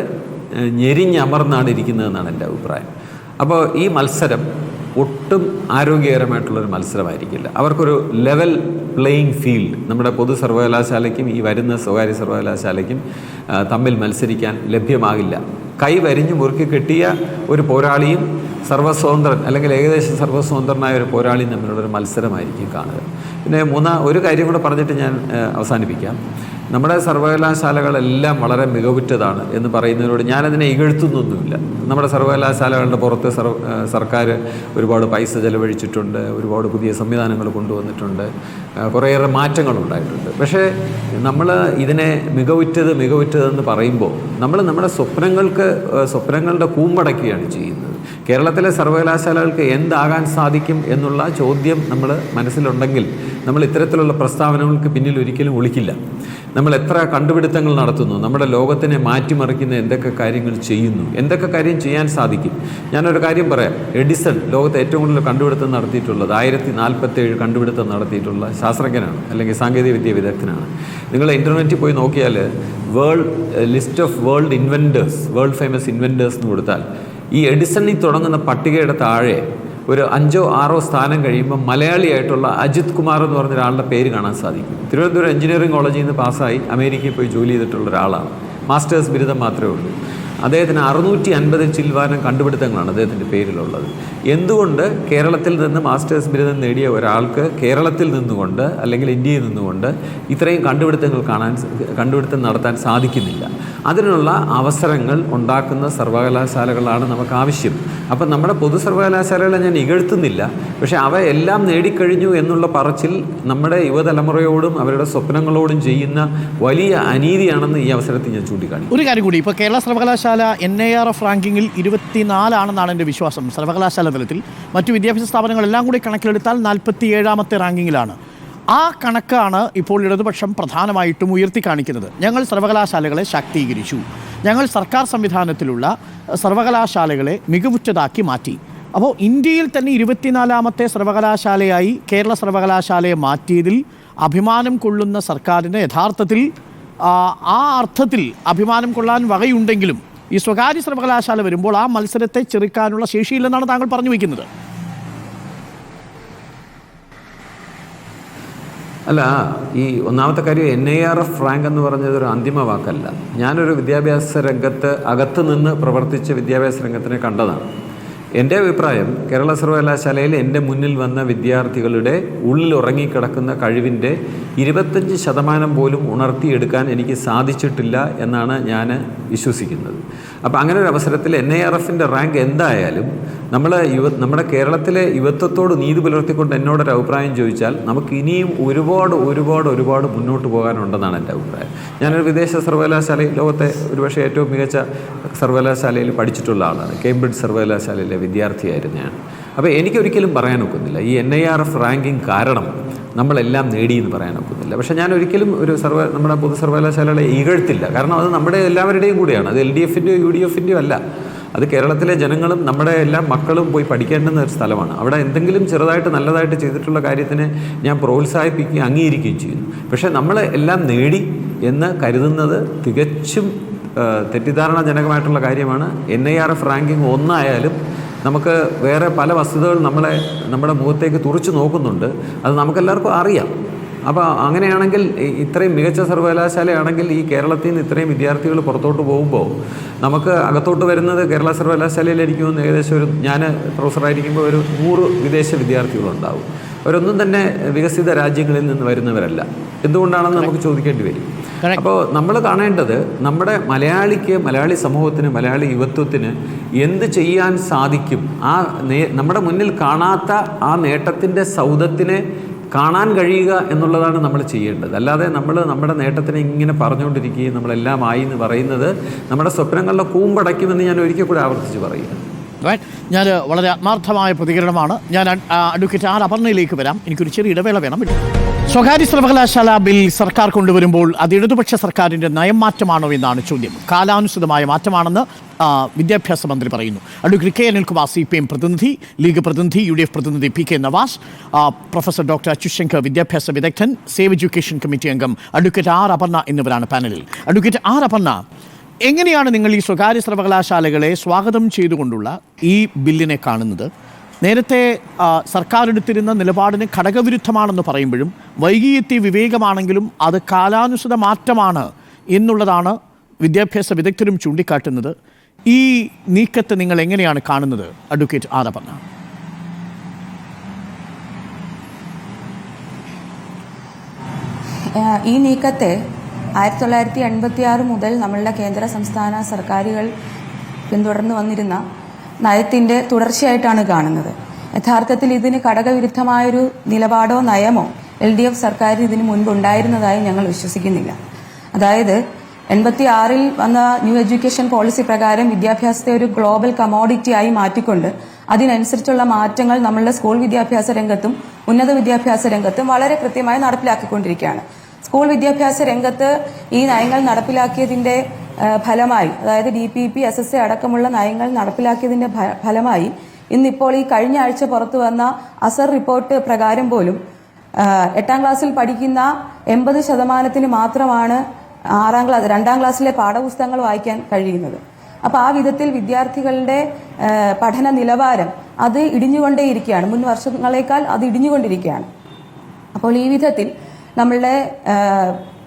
ഞെരിഞ്ഞമർന്നാണ് ഇരിക്കുന്നതെന്നാണ് എൻ്റെ അഭിപ്രായം. അപ്പോൾ ഈ മത്സരം ഒട്ടും ആരോഗ്യകരമായിട്ടുള്ളൊരു മത്സരമായിരിക്കില്ല. അവർക്കൊരു ലെവൽ പ്ലേയിങ് ഫീൽഡ് നമ്മുടെ പൊതു സർവകലാശാലയ്ക്കും ഈ വരുന്ന സ്വകാര്യ സർവകലാശാലയ്ക്കും തമ്മിൽ മത്സരിക്കാൻ ലഭ്യമാകില്ല. കൈ വരിഞ്ഞ് മുറുക്കി കെട്ടിയ ഒരു പോരാളിയും സർവസ്വതന്ത്രൻ അല്ലെങ്കിൽ ഏകദേശം സർവസ്വതന്ത്രനായ ഒരു പോരാളിയും തമ്മിലുള്ളൊരു മത്സരമായിരിക്കും കാണുക. പിന്നെ ഒരു കാര്യം കൂടെ പറഞ്ഞിട്ട് ഞാൻ അവസാനിപ്പിക്കാം. നമ്മുടെ സർവകലാശാലകളെല്ലാം വളരെ മികവുറ്റതാണ് എന്ന് പറയുന്നതിനോട് ഞാനതിനെ ഇകഴ്ത്തുന്നൊന്നുമില്ല. നമ്മുടെ സർവകലാശാലകളുടെ പുറത്ത് സർക്കാർ ഒരുപാട് പൈസ ചെലവഴിച്ചിട്ടുണ്ട്, ഒരുപാട് പുതിയ സംവിധാനങ്ങൾ കൊണ്ടുവന്നിട്ടുണ്ട്, കുറേയേറെ മാറ്റങ്ങളുണ്ടായിട്ടുണ്ട്. പക്ഷേ നമ്മൾ ഇതിനെ മികവുറ്റതെന്ന് പറയുമ്പോൾ നമ്മൾ നമ്മുടെ സ്വപ്നങ്ങളുടെ കൂമ്പടക്കുകയാണ് ചെയ്യുന്നത്. കേരളത്തിലെ സർവകലാശാലകൾക്ക് എന്താകാൻ സാധിക്കും എന്നുള്ള ചോദ്യം നമ്മൾ മനസ്സിലുണ്ടെങ്കിൽ നമ്മൾ ഇത്തരത്തിലുള്ള പ്രസ്താവനകൾക്ക് പിന്നിൽ ഒരിക്കലും ഒളിക്കില്ല. നമ്മൾ എത്ര കണ്ടുപിടുത്തങ്ങൾ നടത്തുന്നു, നമ്മുടെ ലോകത്തിനെ മാറ്റിമറിക്കുന്ന എന്തൊക്കെ കാര്യങ്ങൾ ചെയ്യുന്നു, എന്തൊക്കെ കാര്യം ചെയ്യാൻ സാധിക്കും. ഞാനൊരു കാര്യം പറയാം. എഡിസൺ ലോകത്ത് ഏറ്റവും കൂടുതൽ കണ്ടുപിടുത്തം നടത്തിയിട്ടുള്ളത് 1047 കണ്ടുപിടുത്തം നടത്തിയിട്ടുള്ള ശാസ്ത്രജ്ഞനാണ്, അല്ലെങ്കിൽ സാങ്കേതിക വിദ്യ വിദഗ്ധനാണ്. നിങ്ങൾ ഇൻ്റർനെറ്റിൽ പോയി നോക്കിയാൽ list of world famous inventors എന്ന് കൊടുത്താൽ ഈ എഡിസണിൽ തുടങ്ങുന്ന പട്ടികയുടെ താഴെ ഒരു 5ഓ 6ഓ സ്ഥാനം കഴിയുമ്പോൾ മലയാളിയായിട്ടുള്ള അജിത് കുമാർ എന്ന് പറഞ്ഞ ഒരാളുടെ പേര് കാണാൻ സാധിക്കും. തിരുവനന്തപുരം എഞ്ചിനീയറിംഗ് കോളേജിൽ നിന്ന് പാസ്സായി അമേരിക്കയിൽ പോയി ജോലി ചെയ്തിട്ടുള്ള ഒരാളാണ്. മാസ്റ്റേഴ്സ് ബിരുദം മാത്രമേ ഉള്ളൂ. അദ്ദേഹത്തിന് 650 ചിൽവാനം കണ്ടുപിടുത്തങ്ങളാണ് അദ്ദേഹത്തിൻ്റെ പേരിലുള്ളത്. എന്തുകൊണ്ട് കേരളത്തിൽ നിന്ന് മാസ്റ്റേഴ്സ് ബിരുദം നേടിയ ഒരാൾക്ക് കേരളത്തിൽ നിന്നുകൊണ്ട് അല്ലെങ്കിൽ ഇന്ത്യയിൽ നിന്നുകൊണ്ട് ഇത്രയും കണ്ടുപിടുത്തം നടത്താൻ സാധിക്കുന്നില്ല? അതിനുള്ള അവസരങ്ങൾ ഉണ്ടാക്കുന്ന സർവകലാശാലകളാണ് നമുക്ക് ആവശ്യം. അപ്പം നമ്മുടെ പൊതു സർവകലാശാലകളെ ഞാൻ ഇകഴ്ത്തുന്നില്ല, പക്ഷേ അവ എല്ലാം നേടിക്കഴിഞ്ഞു എന്നുള്ള പറച്ചിൽ നമ്മുടെ യുവതലമുറയോടും അവരുടെ സ്വപ്നങ്ങളോടും ചെയ്യുന്ന വലിയ അനീതിയാണെന്ന് ഈ അവസരത്തിൽ ഞാൻ ചൂണ്ടിക്കാണിക്കും. ഒരു കാര്യം കൂടി, ഇപ്പോൾ കേരള സർവകലാശാല NIRF റാങ്കിങ്ങിൽ 24 എൻ്റെ വിശ്വാസം. സർവകലാശാല തലത്തിൽ മറ്റു വിദ്യാഭ്യാസ സ്ഥാപനങ്ങളെല്ലാം കൂടി കണക്കിലെടുത്താൽ 47ാമത്തെ റാങ്കിങ്ങിലാണ്. ആ കണക്കാണ് ഇപ്പോൾ ഇടതുപക്ഷം പ്രധാനമായിട്ടും ഉയർത്തി കാണിക്കുന്നത്. ഞങ്ങൾ സർവകലാശാലകളെ ശാക്തീകരിച്ചു, ഞങ്ങൾ സർക്കാർ സംവിധാനത്തിലുള്ള സർവകലാശാലകളെ മികവുറ്റതാക്കി മാറ്റി. അപ്പോൾ ഇന്ത്യയിൽ തന്നെ 24ാമത്തെ സർവകലാശാലയായി കേരള സർവകലാശാലയെ മാറ്റിയതിൽ അഭിമാനം കൊള്ളുന്ന സർക്കാരിന് യഥാർത്ഥത്തിൽ ആ അർത്ഥത്തിൽ അഭിമാനം കൊള്ളാൻ വകയുണ്ടെങ്കിലും ഈ സ്വകാര്യ സർവകലാശാല വരുമ്പോൾ ആ മത്സരത്തെ ചെറുക്കാനുള്ള ശേഷിയില്ലെന്നാണ് താങ്കൾ പറഞ്ഞു വയ്ക്കുന്നത്. അല്ല, ഈ ഒന്നാമത്തെ കാര്യം NIRF റാങ്ക് എന്ന് പറഞ്ഞത് ഒരു അന്തിമ വാക്കല്ല. ഞാനൊരു വിദ്യാഭ്യാസ രംഗത്ത് അകത്ത് നിന്ന് പ്രവർത്തിച്ച വിദ്യാഭ്യാസ രംഗത്തിനെ കണ്ടതാണ്. എൻ്റെ അഭിപ്രായം, കേരള സർവകലാശാലയിൽ എൻ്റെ മുന്നിൽ വന്ന വിദ്യാർത്ഥികളുടെ ഉള്ളിൽ ഉറങ്ങിക്കിടക്കുന്ന കഴിവിൻ്റെ 25% പോലും ഉണർത്തിയെടുക്കാൻ എനിക്ക് സാധിച്ചിട്ടില്ല എന്നാണ് ഞാൻ വിശ്വസിക്കുന്നത്. അപ്പോൾ അങ്ങനെ ഒരു അവസരത്തിൽ NIRFൻ്റെ റാങ്ക് എന്തായാലും നമ്മുടെ കേരളത്തിലെ യുവത്വത്തോട് നീതി പുലർത്തിക്കൊണ്ട് എന്നോടൊരു അഭിപ്രായം ചോദിച്ചാൽ നമുക്ക് ഇനിയും ഒരുപാട് മുന്നോട്ട് പോകാനുണ്ടെന്നാണ് എൻ്റെ അഭിപ്രായം. ഞാനൊരു വിദേശ സർവകലാശാലയിൽ, ലോകത്തെ ഒരുപക്ഷെ ഏറ്റവും മികച്ച സർവകലാശാലയിൽ പഠിച്ചിട്ടുള്ള ആളാണ്. കേംബ്രിഡ്ജ് സർവകലാശാലയിലെ വിദ്യാർത്ഥിയായിരുന്നു ഞാൻ. അപ്പോൾ എനിക്കൊരിക്കലും പറയാനൊക്കുന്നില്ല ഈ NIRF റാങ്കിങ് കാരണം നമ്മളെല്ലാം നേടിയെന്ന് പറയാനൊക്കുന്നില്ല. പക്ഷേ ഞാൻ ഒരിക്കലും നമ്മുടെ പൊതു സർവകലാശാലകളെ ഇകഴ്ത്തില്ല. കാരണം അത് നമ്മുടെ എല്ലാവരുടെയും കൂടെയാണ്. അത് LDFൻ്റെയോ UDFൻ്റെയോ അല്ല. അത് കേരളത്തിലെ ജനങ്ങളും നമ്മുടെ എല്ലാ മക്കളും പോയി പഠിക്കേണ്ടുന്ന ഒരു സ്ഥലമാണ്. അവിടെ എന്തെങ്കിലും ചെറുതായിട്ട് നല്ലതായിട്ട് ചെയ്തിട്ടുള്ള കാര്യത്തിനെ ഞാൻ പ്രോത്സാഹിപ്പിക്കുകയും അംഗീകരിക്കുകയും ചെയ്യുന്നു. പക്ഷേ നമ്മൾ എല്ലാം നേടി എന്ന് കരുതുന്നത് തികച്ചും തെറ്റിദ്ധാരണാജനകമായിട്ടുള്ള കാര്യമാണ്. NIRF റാങ്കിങ് 1 ആയാലും നമുക്ക് വേറെ പല വസ്തുതകൾ നമ്മുടെ മുഖത്തേക്ക് തുറച്ചു നോക്കുന്നുണ്ട്. അത് നമുക്കെല്ലാവർക്കും അറിയാം. അപ്പോൾ അങ്ങനെയാണെങ്കിൽ ഇത്രയും മികച്ച സർവകലാശാലയാണെങ്കിൽ ഈ കേരളത്തിൽ നിന്ന് ഇത്രയും വിദ്യാർത്ഥികൾ പുറത്തോട്ട് പോകുമ്പോൾ നമുക്ക് അകത്തോട്ട് വരുന്നത് കേരള സർവകലാശാലയിലായിരിക്കും ഏകദേശം ഞാൻ പ്രൊഫസറായിരിക്കുമ്പോൾ ഒരു 100 വിദേശ വിദ്യാർത്ഥികളുണ്ടാവും. അവരൊന്നും തന്നെ വികസിത രാജ്യങ്ങളിൽ നിന്ന് വരുന്നവരല്ല. എന്തുകൊണ്ടാണെന്ന് നമുക്ക് ചോദിക്കേണ്ടി വരും. അപ്പോൾ നമ്മൾ കാണേണ്ടത് നമ്മുടെ മലയാളി സമൂഹത്തിന്, മലയാളി യുവത്വത്തിന് എന്ത് ചെയ്യാൻ സാധിക്കും, നമ്മുടെ മുന്നിൽ കാണാത്ത ആ നേട്ടത്തിൻ്റെ സൗധത്തിനെ കാണാൻ കഴിയുക എന്നുള്ളതാണ് നമ്മൾ ചെയ്യേണ്ടത്. അല്ലാതെ നമ്മുടെ നേട്ടത്തിനെ ഇങ്ങനെ പറഞ്ഞുകൊണ്ടിരിക്കുകയും നമ്മളെല്ലാം ആയി എന്ന് പറയുന്നത് നമ്മുടെ സ്വപ്നങ്ങളുടെ കൂമ്പടയ്ക്കുമെന്ന് ഞാൻ ഒരിക്കൽ കൂടി ആവർത്തിച്ച് പറയുക. ഞാൻ വളരെ ആത്മാർത്ഥമായ പ്രതികരണമാണ്. ഞാൻ അഡ്വക്കേറ്റ് ആർ അപർണയിലേക്ക് വരാം. എനിക്കൊരു ചെറിയ ഇടവേള വേണം. സ്വകാര്യ സർവകലാശാല ബിൽ സർക്കാർ കൊണ്ടുവരുമ്പോൾ അത് ഇടതുപക്ഷ സർക്കാരിൻ്റെ നയം മാറ്റമാണോ എന്നാണ് ചോദ്യം. കാലാനുസൃതമായ മാറ്റമാണെന്ന് വിദ്യാഭ്യാസ മന്ത്രി പറയുന്നു. അഡ്വക്കേറ്റ് കെ അനിൽകുമാർ CPM പ്രതിനിധി, ലീഗ് പ്രതിനിധി, UDF പ്രതിനിധി PK Navas, professor doctor Achyushankar വിദ്യാഭ്യാസ വിദഗ്ധൻ, സേവ് എഡ്യൂക്കേഷൻ കമ്മിറ്റി അംഗം അഡ്വക്കേറ്റ് ആർ അപർണ എന്നിവരാണ് പാനലിൽ. അഡ്വക്കേറ്റ് ആർ അപർണ, എങ്ങനെയാണ് നിങ്ങൾ ഈ സ്വകാര്യ സർവകലാശാലകളെ സ്വാഗതം ചെയ്തുകൊണ്ടുള്ള ഈ ബില്ലിനെ കാണുന്നത്? നേരത്തെ സർക്കാർ എടുത്തിരുന്ന നിലപാടിന് ഘടകവിരുദ്ധമാണെന്ന് പറയുമ്പോഴും വൈകിയെത്തിയ വിവേകമാണെങ്കിലും അത് കാലാനുസൃത മാറ്റമാണ് എന്നുള്ളതാണ് വിദ്യാഭ്യാസ വിദഗ്ധരും ചൂണ്ടിക്കാട്ടുന്നത്. ഈ നീക്കത്തെ നിങ്ങൾ എങ്ങനെയാണ് കാണുന്നത്, അഡ്വക്കേറ്റ് ആർ അപർണ? ഈ നീക്കത്തെ 1986 മുതൽ നമ്മളുടെ കേന്ദ്ര സംസ്ഥാന സർക്കാരുകൾ പിന്തുടർന്നു വന്നിരുന്ന നയത്തിൻ്റെ തുടർച്ചയായിട്ടാണ് കാണുന്നത്. യഥാർത്ഥത്തിൽ ഇതിന് ഘടകവിരുദ്ധമായൊരു നിലപാടോ നയമോ LDF സർക്കാർ ഇതിന് മുൻപ് ഉണ്ടായിരുന്നതായി ഞങ്ങൾ വിശ്വസിക്കുന്നില്ല. അതായത് 86-ൽ വന്ന ന്യൂ എഡ്യൂക്കേഷൻ പോളിസി പ്രകാരം വിദ്യാഭ്യാസത്തെ ഒരു ഗ്ലോബൽ കമോഡിറ്റി ആയി മാറ്റിക്കൊണ്ട് അതിനനുസരിച്ചുള്ള മാറ്റങ്ങൾ നമ്മളുടെ സ്കൂൾ വിദ്യാഭ്യാസ രംഗത്തും ഉന്നത വിദ്യാഭ്യാസ രംഗത്തും വളരെ കൃത്യമായി നടപ്പിലാക്കിക്കൊണ്ടിരിക്കുകയാണ്. സ്കൂൾ വിദ്യാഭ്യാസ രംഗത്ത് ഈ നയങ്ങൾ നടപ്പിലാക്കിയതിന്റെ ഫലമായി, അതായത് DPP, SSA അടക്കമുള്ള നയങ്ങൾ നടപ്പിലാക്കിയതിന്റെ ഫലമായി ഇന്നിപ്പോൾ ഈ കഴിഞ്ഞ ആഴ്ച പുറത്തു വന്ന അസർ റിപ്പോർട്ട് പ്രകാരം പോലും 8ാം ക്ലാസ്സിൽ പഠിക്കുന്ന 80% മാത്രമാണ് 2ാം ക്ലാസ്സിലെ പാഠപുസ്തകങ്ങൾ വായിക്കാൻ കഴിയുന്നത്. അപ്പോൾ ആ വിധത്തിൽ വിദ്യാർത്ഥികളുടെ പഠന നിലവാരം അത് ഇടിഞ്ഞുകൊണ്ടേയിരിക്കുകയാണ്. മുൻ വർഷങ്ങളേക്കാൾ അത് ഇടിഞ്ഞുകൊണ്ടിരിക്കുകയാണ്. അപ്പോൾ ഈ വിധത്തിൽ നമ്മളുടെ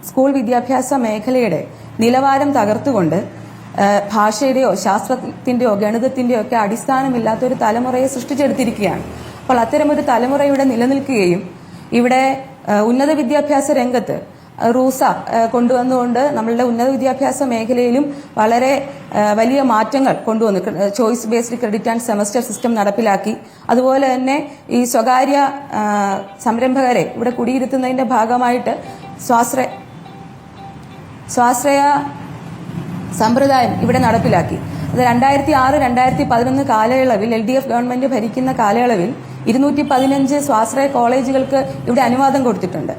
സ്കൂൾ വിദ്യാഭ്യാസ മേഖലയുടെ നിലവാരം തകർത്തുകൊണ്ട് ഭാഷയുടെയോ ശാസ്ത്രത്തിൻ്റെയോ ഗണിതത്തിൻ്റെയോ ഒക്കെ അടിസ്ഥാനമില്ലാത്തൊരു തലമുറയെ സൃഷ്ടിച്ചെടുത്തിരിക്കുകയാണ്. അപ്പോൾ അത്തരമൊരു തലമുറയുടെ നിലനിൽക്കുകയും ഇവിടെ ഉന്നത വിദ്യാഭ്യാസ രംഗത്ത് റൂസ കൊണ്ടുവന്നുകൊണ്ട് നമ്മളുടെ ഉന്നത വിദ്യാഭ്യാസ മേഖലയിലും വളരെ വലിയ മാറ്റങ്ങൾ കൊണ്ടുവന്നു. Choice based credit and semester system നടപ്പിലാക്കി. അതുപോലെ തന്നെ ഈ സ്വകാര്യ സംരംഭകരെ ഇവിടെ കുടിയിരുത്തുന്നതിന്റെ ഭാഗമായിട്ട് സ്വാശ്രയ സമ്പ്രദായം ഇവിടെ നടപ്പിലാക്കി. അത് 2006-2011 കാലയളവിൽ LDF ഗവൺമെന്റ് ഭരിക്കുന്ന കാലയളവിൽ 215 സ്വാശ്രയ കോളേജുകൾക്ക് ഇവിടെ അനുവാദം കൊടുത്തിട്ടുണ്ട്.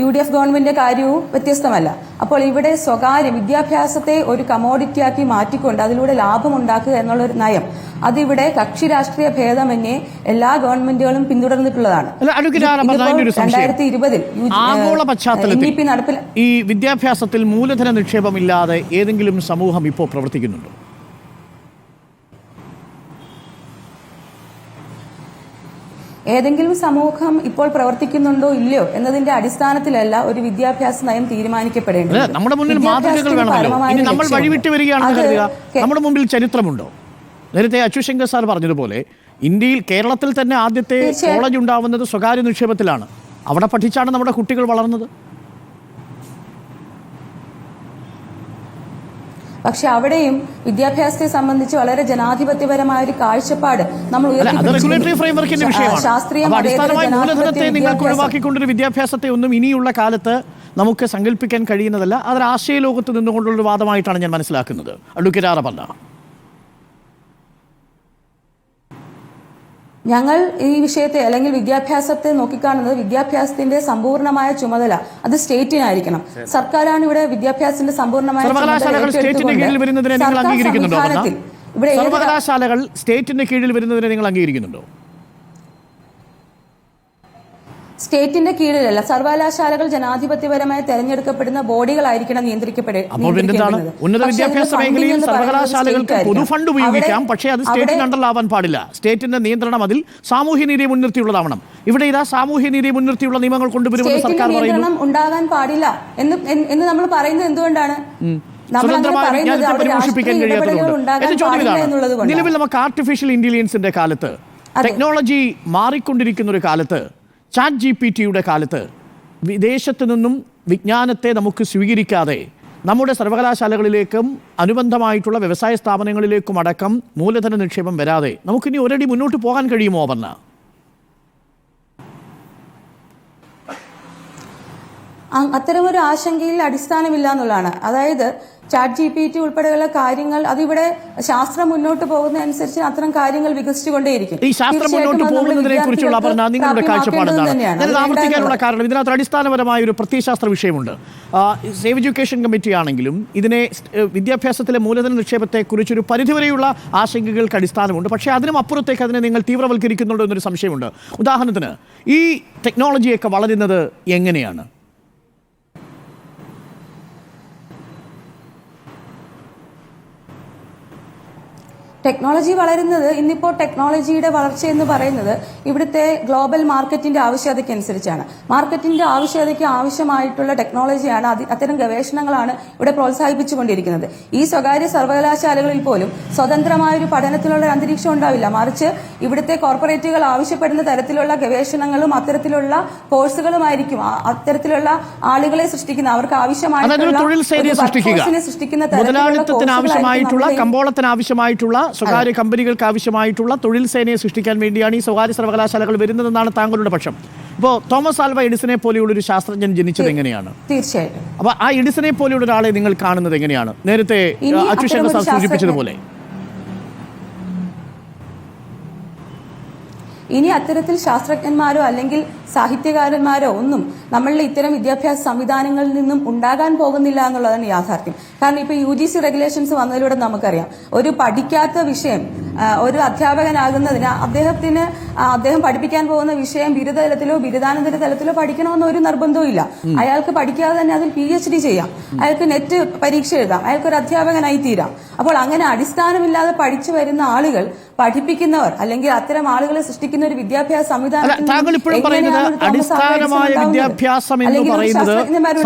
UDF ഗവൺമെന്റിന്റെ കാര്യവും വ്യത്യസ്തമല്ല. അപ്പോൾ ഇവിടെ സ്വകാര്യ വിദ്യാഭ്യാസത്തെ ഒരു കമോഡിറ്റിയാക്കി മാറ്റിക്കൊണ്ട് അതിലൂടെ ലാഭമുണ്ടാക്കുക എന്നുള്ളൊരു നയം അതിവിടെ കക്ഷി രാഷ്ട്രീയ ഭേദമന്യേ എല്ലാ ഗവൺമെന്റുകളും പിന്തുടർന്നിട്ടുള്ളതാണ്. 2020 ആഗോള പശ്ചാത്തലത്തിൽ ഈ വിദ്യാഭ്യാസത്തിൽ മൂലധന നിക്ഷേപമില്ലാതെ ഏതെങ്കിലും സമൂഹം ഇപ്പോൾ പ്രവർത്തിക്കുന്നുണ്ടോ? ഏതെങ്കിലും സമൂഹം ഇപ്പോൾ പ്രവർത്തിക്കുന്നുണ്ടോ ഇല്ലയോ എന്നതിന്റെ അടിസ്ഥാനത്തിലല്ല ഒരു വിദ്യാഭ്യാസ നയം തീരുമാനിക്കപ്പെടേണ്ടത്. നമ്മുടെ മുന്നിൽ മാതൃകകൾ വേണമല്ലോ. ഇനി നമ്മൾ വഴിവിട്ട് വരികയാണെന്ന് കരുതുക, നമ്മുടെ മുമ്പിൽ ചരിത്രമുണ്ടോ? നേരത്തെ അച്യുശങ്കർ സാർ പറഞ്ഞതുപോലെ ഇന്ത്യയിൽ കേരളത്തിൽ തന്നെ ആദ്യത്തെ കോളേജ് ഉണ്ടാവുന്നത് സ്വകാര്യ നിക്ഷേപത്തിലാണ്. അവിടെ പഠിച്ചാണ് നമ്മുടെ കുട്ടികൾ വളർന്നത്. പക്ഷെ അവിടെയും വിദ്യാഭ്യാസത്തെ സംബന്ധിച്ച് വളരെ ജനാധിപത്യപരമായ ഒരു കാഴ്ചപ്പാട് നമ്മൾ നിങ്ങൾക്ക് ഒഴിവാക്കിക്കൊണ്ടൊരു വിദ്യാഭ്യാസത്തെ ഒന്നും ഇനിയുള്ള കാലത്ത് നമുക്ക് സങ്കല്പിക്കാൻ കഴിയുന്നതല്ല. അതൊരു ആശയ ലോകത്ത് നിന്നുകൊണ്ടുള്ള വാദമായിട്ടാണ് ഞാൻ മനസ്സിലാക്കുന്നത്. അഡ്വക്കേറ്റ് ആറപ്പന്ന, ഞങ്ങൾ ഈ വിഷയത്തെ അല്ലെങ്കിൽ വിദ്യാഭ്യാസത്തെ നോക്കിക്കാണുന്നത് ചുമതല സമ്പൂർണമായ ചുമതല അത് സ്റ്റേറ്റിനായിരിക്കണം. സർക്കാരാണ് ഇവിടെ വിദ്യാഭ്യാസത്തിന്റെ സമ്പൂർണമായ സർവകലാശാലകൾ സ്റ്റേറ്റിന്റെ കീഴിൽ വരുന്നതിനെ നിങ്ങൾ അംഗീകരിക്കുന്നുണ്ടോ? സ്റ്റേറ്റിന്റെ കീഴിലല്ല, സർവകലാശാലകൾ ജനാധിപത്യപരമായി തെരഞ്ഞെടുക്കപ്പെടുന്ന ബോഡികളായിരിക്കണം നിയന്ത്രിക്കപ്പെടുന്നത്. ഉന്നത വിദ്യാഭ്യാസ മേഖലയിൽ സർവകലാശാലകൾക്ക് പൊതു ഫണ്ട് ഉപയോഗിക്കാം, പക്ഷേ അത് സ്റ്റേറ്റിന് അണ്ടറിലാവാൻ പാടില്ല. സ്റ്റേറ്റിന്റെ നിയന്ത്രണം അതിൽ സാമൂഹ്യനീതിയെ മുൻനിർത്തിയുള്ളതാവണം. ഇവിടെ ഇതാ സാമൂഹ്യനീതിയെ മുൻനിർത്തിയുള്ള നിയമങ്ങൾ കൊണ്ടുവരുമെന്ന് സർക്കാർ പറയുന്നു. ഉണ്ടാകാൻ പാടില്ല എന്ന് നമ്മൾ പറയുന്നത് എന്തുകൊണ്ടാണ്? പരിപോഷിപ്പിക്കാൻ കഴിയാത്തതുകൊണ്ട്. നിലവിൽ നമുക്ക് ആർട്ടിഫിഷ്യൽ ഇന്റലിജൻസിന്റെ കാലത്ത്, ടെക്നോളജി മാറിക്കൊണ്ടിരിക്കുന്ന ഒരു കാലത്ത്, ChatGPTയുടെ കാലത്ത് വിദേശത്തു നിന്നും വിജ്ഞാനത്തെ നമുക്ക് സ്വീകരിക്കാതെ നമ്മുടെ സർവകലാശാലകളിലേക്കും അനുബന്ധമായിട്ടുള്ള വ്യവസായ സ്ഥാപനങ്ങളിലേക്കും അടക്കം മൂലധന നിക്ഷേപം വരാതെ നമുക്കിനി ഒരടി മുന്നോട്ട് പോകാൻ കഴിയുമോ? പറഞ്ഞ അത്തരമൊരു ആശങ്കയിൽ അടിസ്ഥാനമില്ല എന്നുള്ളതാണ്. അതായത് ChatGPT ഉൾപ്പെടെയുള്ള കാര്യങ്ങൾ അതിവിടെ ശാസ്ത്രം മുന്നോട്ട് പോകുന്നതനുസരിച്ച് അത്തരം കാര്യങ്ങൾ വികസിച്ചുകൊണ്ടേയിരിക്കും. ഈ ശാസ്ത്രം മുന്നോട്ട് പോകുന്നതിനെ കുറിച്ചുള്ള നിങ്ങളുടെ കാഴ്ചപ്പാട് എന്താണ്? ആവർത്തിക്കാനുള്ള കാരണം ഇതിനകത്ത് അടിസ്ഥാനപരമായ ഒരു പ്രത്യയശാസ്ത്ര വിഷയമുണ്ട്. സേവ് എഡ്യൂക്കേഷൻ കമ്മിറ്റി ആണെങ്കിലും ഇതിനെ വിദ്യാഭ്യാസത്തിലെ മൂലധന നിക്ഷേപത്തെക്കുറിച്ചൊരു പരിധിവരെയുള്ള ആശങ്കകൾക്ക് അടിസ്ഥാനമുണ്ട്. പക്ഷേ അതിനും അപ്പുറത്തേക്ക് അതിനെ നിങ്ങൾ തീവ്രവൽക്കരിക്കുന്നുണ്ടോ എന്നൊരു സംശയമുണ്ട്. ഉദാഹരണത്തിന് ഈ ടെക്നോളജിയൊക്കെ വളരുന്നത് എങ്ങനെയാണ്? ടെക്നോളജി വളരുന്നത്, ഇന്നിപ്പോൾ ടെക്നോളജിയുടെ വളർച്ച എന്ന് പറയുന്നത് ഇവിടുത്തെ ഗ്ലോബൽ മാർക്കറ്റിന്റെ ആവശ്യകതയ്ക്കനുസരിച്ചാണ്. മാർക്കറ്റിന്റെ ആവശ്യകതയ്ക്ക് ആവശ്യമായിട്ടുള്ള ടെക്നോളജിയാണ്, അത്തരം ഗവേഷണങ്ങളാണ് ഇവിടെ പ്രോത്സാഹിപ്പിച്ചുകൊണ്ടിരിക്കുന്നത്. ഈ സ്വകാര്യ സർവകലാശാലകളിൽ പോലും സ്വതന്ത്രമായൊരു പഠനത്തിനുള്ള ഒരു അന്തരീക്ഷം ഉണ്ടാവില്ല. മറിച്ച് ഇവിടുത്തെ കോർപ്പറേറ്റുകൾ ആവശ്യപ്പെടുന്ന തരത്തിലുള്ള ഗവേഷണങ്ങളും അത്തരത്തിലുള്ള കോഴ്സുകളുമായിരിക്കും അത്തരത്തിലുള്ള ആളുകളെ സൃഷ്ടിക്കുന്ന, അവർക്ക് ആവശ്യമായിട്ടുള്ള സൃഷ്ടിക്കുന്ന മുതലാളിത്തത്തിനാവശ്യമായിട്ടുള്ള, കമ്പോളത്തിനാവശ്യമായിട്ടുള്ള, സ്വകാര്യ കമ്പനികൾക്ക് ആവശ്യമായിട്ടുള്ള തൊഴിൽ സേനയെ സൃഷ്ടിക്കാൻ വേണ്ടിയാണ് ഈ സ്വകാര്യ സർവകലാശാലകൾ വരുന്നതെന്നാണ് താങ്കളുടെ പക്ഷം. ഇപ്പോൾ തോമസ് ആൽവ എഡിസനെ പോലെയുള്ള ഒരു ശാസ്ത്രജ്ഞൻ ജനിച്ചത് എങ്ങനെയാണ്? തീർച്ചയായിട്ടും. അപ്പൊ ആ എഡിസനെ പോലെയുള്ള ഒരാളെ നിങ്ങൾ കാണുന്നത് എങ്ങനെയാണ്? നേരത്തെ അച്യുശങ്കർ സാർ സൂചിപ്പിച്ചതുപോലെ ഇനി അത്തരത്തിൽ ശാസ്ത്രജ്ഞന്മാരോ അല്ലെങ്കിൽ സാഹിത്യകാരന്മാരോ ഒന്നും നമ്മളുടെ ഇത്തരം വിദ്യാഭ്യാസ സംവിധാനങ്ങളിൽ നിന്നും ഉണ്ടാകാൻ പോകുന്നില്ല എന്നുള്ളതാണ് യാഥാർത്ഥ്യം. കാരണം ഇപ്പോൾ UGC റെഗുലേഷൻസ് വന്നതിലൂടെ നമുക്കറിയാം, ഒരു പഠിക്കാത്ത വിഷയം ഒരു അധ്യാപകനാകുന്നതിന് അദ്ദേഹം പഠിപ്പിക്കാൻ പോകുന്ന വിഷയം ബിരുദതലത്തിലോ ബിരുദാനന്തര തലത്തിലോ പഠിക്കണമെന്ന് ഒരു നിർബന്ധവും ഇല്ല. അയാൾക്ക് പഠിക്കാതെ തന്നെ അതിൽ PhD ചെയ്യാം, അയാൾക്ക് നെറ്റ് പരീക്ഷ എഴുതാം, അയാൾക്കൊരു അധ്യാപകനായി തീരാം. അപ്പോൾ അങ്ങനെ അടിസ്ഥാനമില്ലാതെ പഠിച്ചു വരുന്ന ആളുകൾ പഠിപ്പിക്കുന്നവർ അല്ലെങ്കിൽ അത്തരം ആളുകളെ സൃഷ്ടിക്കുന്ന ഒരു വിദ്യാഭ്യാസ സംവിധാനത്തിൽ അടിസ്ഥാനമായ വിദ്യാഭ്യാസം എന്ന് പറയുന്നത്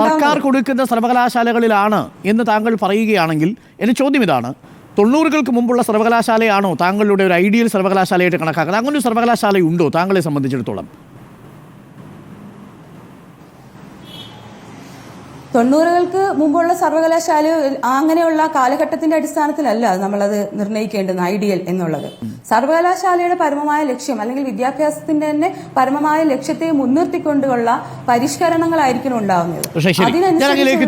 സർക്കാർ കൊടുക്കുന്ന സർവകലാശാലകളിലാണ് എന്ന് താങ്കൾ പറയുകയാണെങ്കിൽ എന്റെ ചോദ്യം ഇതാണ്: 90-കൾക്ക് മുമ്പുള്ള സർവകലാശാലയാണോ താങ്കളുടെ ഒരു ഐഡിയൽ സർവകലാശാലയായിട്ട് കണക്കാക്കുന്നത്? അങ്ങനെ ഒരു സർവകലാശാലയുണ്ടോ താങ്കളെ സംബന്ധിച്ചിടത്തോളം? 90കൾക്ക് മുമ്പുള്ള സർവകലാശാല അങ്ങനെയുള്ള കാലഘട്ടത്തിന്റെ അടിസ്ഥാനത്തിലല്ല നമ്മളത് നിർണ്ണയിക്കേണ്ടുന്ന ഐഡിയൽ എന്നുള്ളത്. സർവകലാശാലയുടെ പരമമായ ലക്ഷ്യം അല്ലെങ്കിൽ വിദ്യാഭ്യാസത്തിന്റെ തന്നെ പരമമായ ലക്ഷ്യത്തെ മുൻനിർത്തിക്കൊണ്ടുള്ള പരിഷ്കരണങ്ങളായിരിക്കണം ഉണ്ടാവുന്നത്.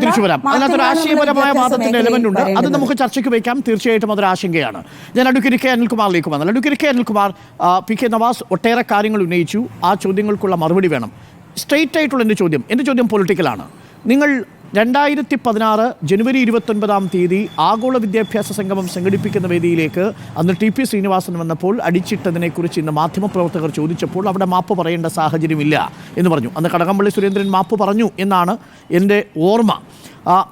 തിരിച്ചു വരാം. അതിനകത്തൊരു ആശയപരമായ വാദത്തിന്റെ എലമെന്റ് ഉണ്ട്, അത് നമുക്ക് ചർച്ചയ്ക്ക് വയ്ക്കാം. തീർച്ചയായിട്ടും അതൊരു ആശങ്കയാണ്. ഞാൻ അഡ്വക്കേറ്റ് കെ അനിൽകുമാറിലേക്ക് വന്നാൽ, advocate K Anilkumar, P K Navas ഒട്ടേറെ കാര്യങ്ങൾ ഉന്നയിച്ചു. ആ ചോദ്യങ്ങൾക്കുള്ള മറുപടി വേണം. സ്ട്രെയിറ്റ് ആയിട്ടുള്ള എൻ്റെ ചോദ്യം പൊളിറ്റിക്കലാണ്. നിങ്ങൾ 2016 ജനുവരി 29 ആഗോള വിദ്യാഭ്യാസ സംഗമം സംഘടിപ്പിക്കുന്ന വേദിയിലേക്ക് അന്ന് TP ശ്രീനിവാസൻ വന്നപ്പോൾ അടിച്ചിട്ടതിനെക്കുറിച്ച് ഇന്ന് മാധ്യമപ്രവർത്തകർ ചോദിച്ചപ്പോൾ അവിടെ മാപ്പ് പറയേണ്ട സാഹചര്യമില്ല എന്ന് പറഞ്ഞു. അന്ന് കടകംപള്ളി സുരേന്ദ്രൻ മാപ്പ് പറഞ്ഞു എന്നാണ് എൻ്റെ ഓർമ്മ.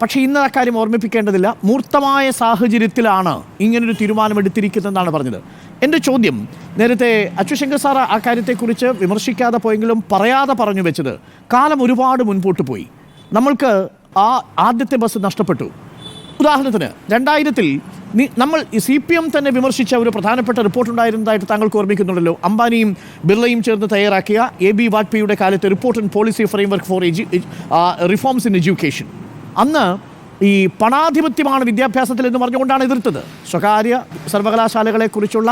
പക്ഷേ ഇന്ന് ആ കാര്യം ഓർമ്മിപ്പിക്കേണ്ടതില്ല. മൂർത്തമായ സാഹചര്യത്തിലാണ് ഇങ്ങനൊരു തീരുമാനമെടുത്തിരിക്കുന്നതെന്നാണ് പറഞ്ഞത്. എൻ്റെ ചോദ്യം, നേരത്തെ അച്യുശങ്കർ സാർ ആ കാര്യത്തെക്കുറിച്ച് വിമർശിക്കാതെ പോയെങ്കിലും പറയാതെ പറഞ്ഞു വെച്ചത്, കാലം ഒരുപാട് മുൻപോട്ട് പോയി. നമ്മൾക്ക് ആ ആദ്യത്തെ ബസ് നഷ്ടപ്പെട്ടു. ഉദാഹരണത്തിന് 2000 നമ്മൾ CPM തന്നെ വിമർശിച്ച ഒരു പ്രധാനപ്പെട്ട റിപ്പോർട്ട് ഉണ്ടായിരുന്നതായിട്ട് താങ്കൾക്ക് ഓർമ്മിക്കുന്നുണ്ടല്ലോ. അംബാനിയും ബിർളയും ചേർന്ന് തയ്യാറാക്കിയ AB വാജ്പേയിയുടെ കാലത്തെ report and policy framework four reforms in education. അന്ന് ഈ പണാധിപത്യമാണ് വിദ്യാഭ്യാസത്തിൽ എന്ന് പറഞ്ഞുകൊണ്ടാണ് എതിർത്തത്. സ്വകാര്യ സർവകലാശാലകളെക്കുറിച്ചുള്ള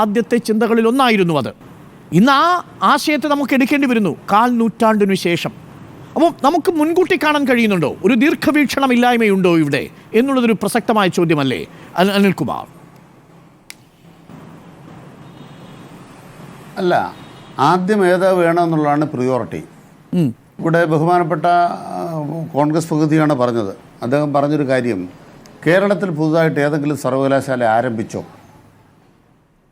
ആദ്യത്തെ ചിന്തകളിലൊന്നായിരുന്നു അത്. ഇന്ന് ആ ആശയത്തെ നമുക്ക് എടുക്കേണ്ടി വരുന്നു 1/4 നൂറ്റാണ്ടിനു ശേഷം. അപ്പോൾ നമുക്ക് മുൻകൂട്ടി കാണാൻ കഴിയുന്നുണ്ടോ? ഒരു ദീർഘവീക്ഷണമില്ലായ്മയുണ്ടോ ഇവിടെ എന്നുള്ളതൊരു പ്രസക്തമായ ചോദ്യമല്ലേ അനിൽകുമാർ? അല്ല, ആദ്യം ഏതാ വേണമെന്നുള്ളതാണ് പ്രിയോറിറ്റി. ഇവിടെ ബഹുമാനപ്പെട്ട കോൺഗ്രസ് പ്രതിനിധിയാണ് പറഞ്ഞത്. അദ്ദേഹം പറഞ്ഞൊരു കാര്യം, കേരളത്തിൽ പുതുതായിട്ട് ഏതെങ്കിലും സർവകലാശാല ആരംഭിച്ചോ?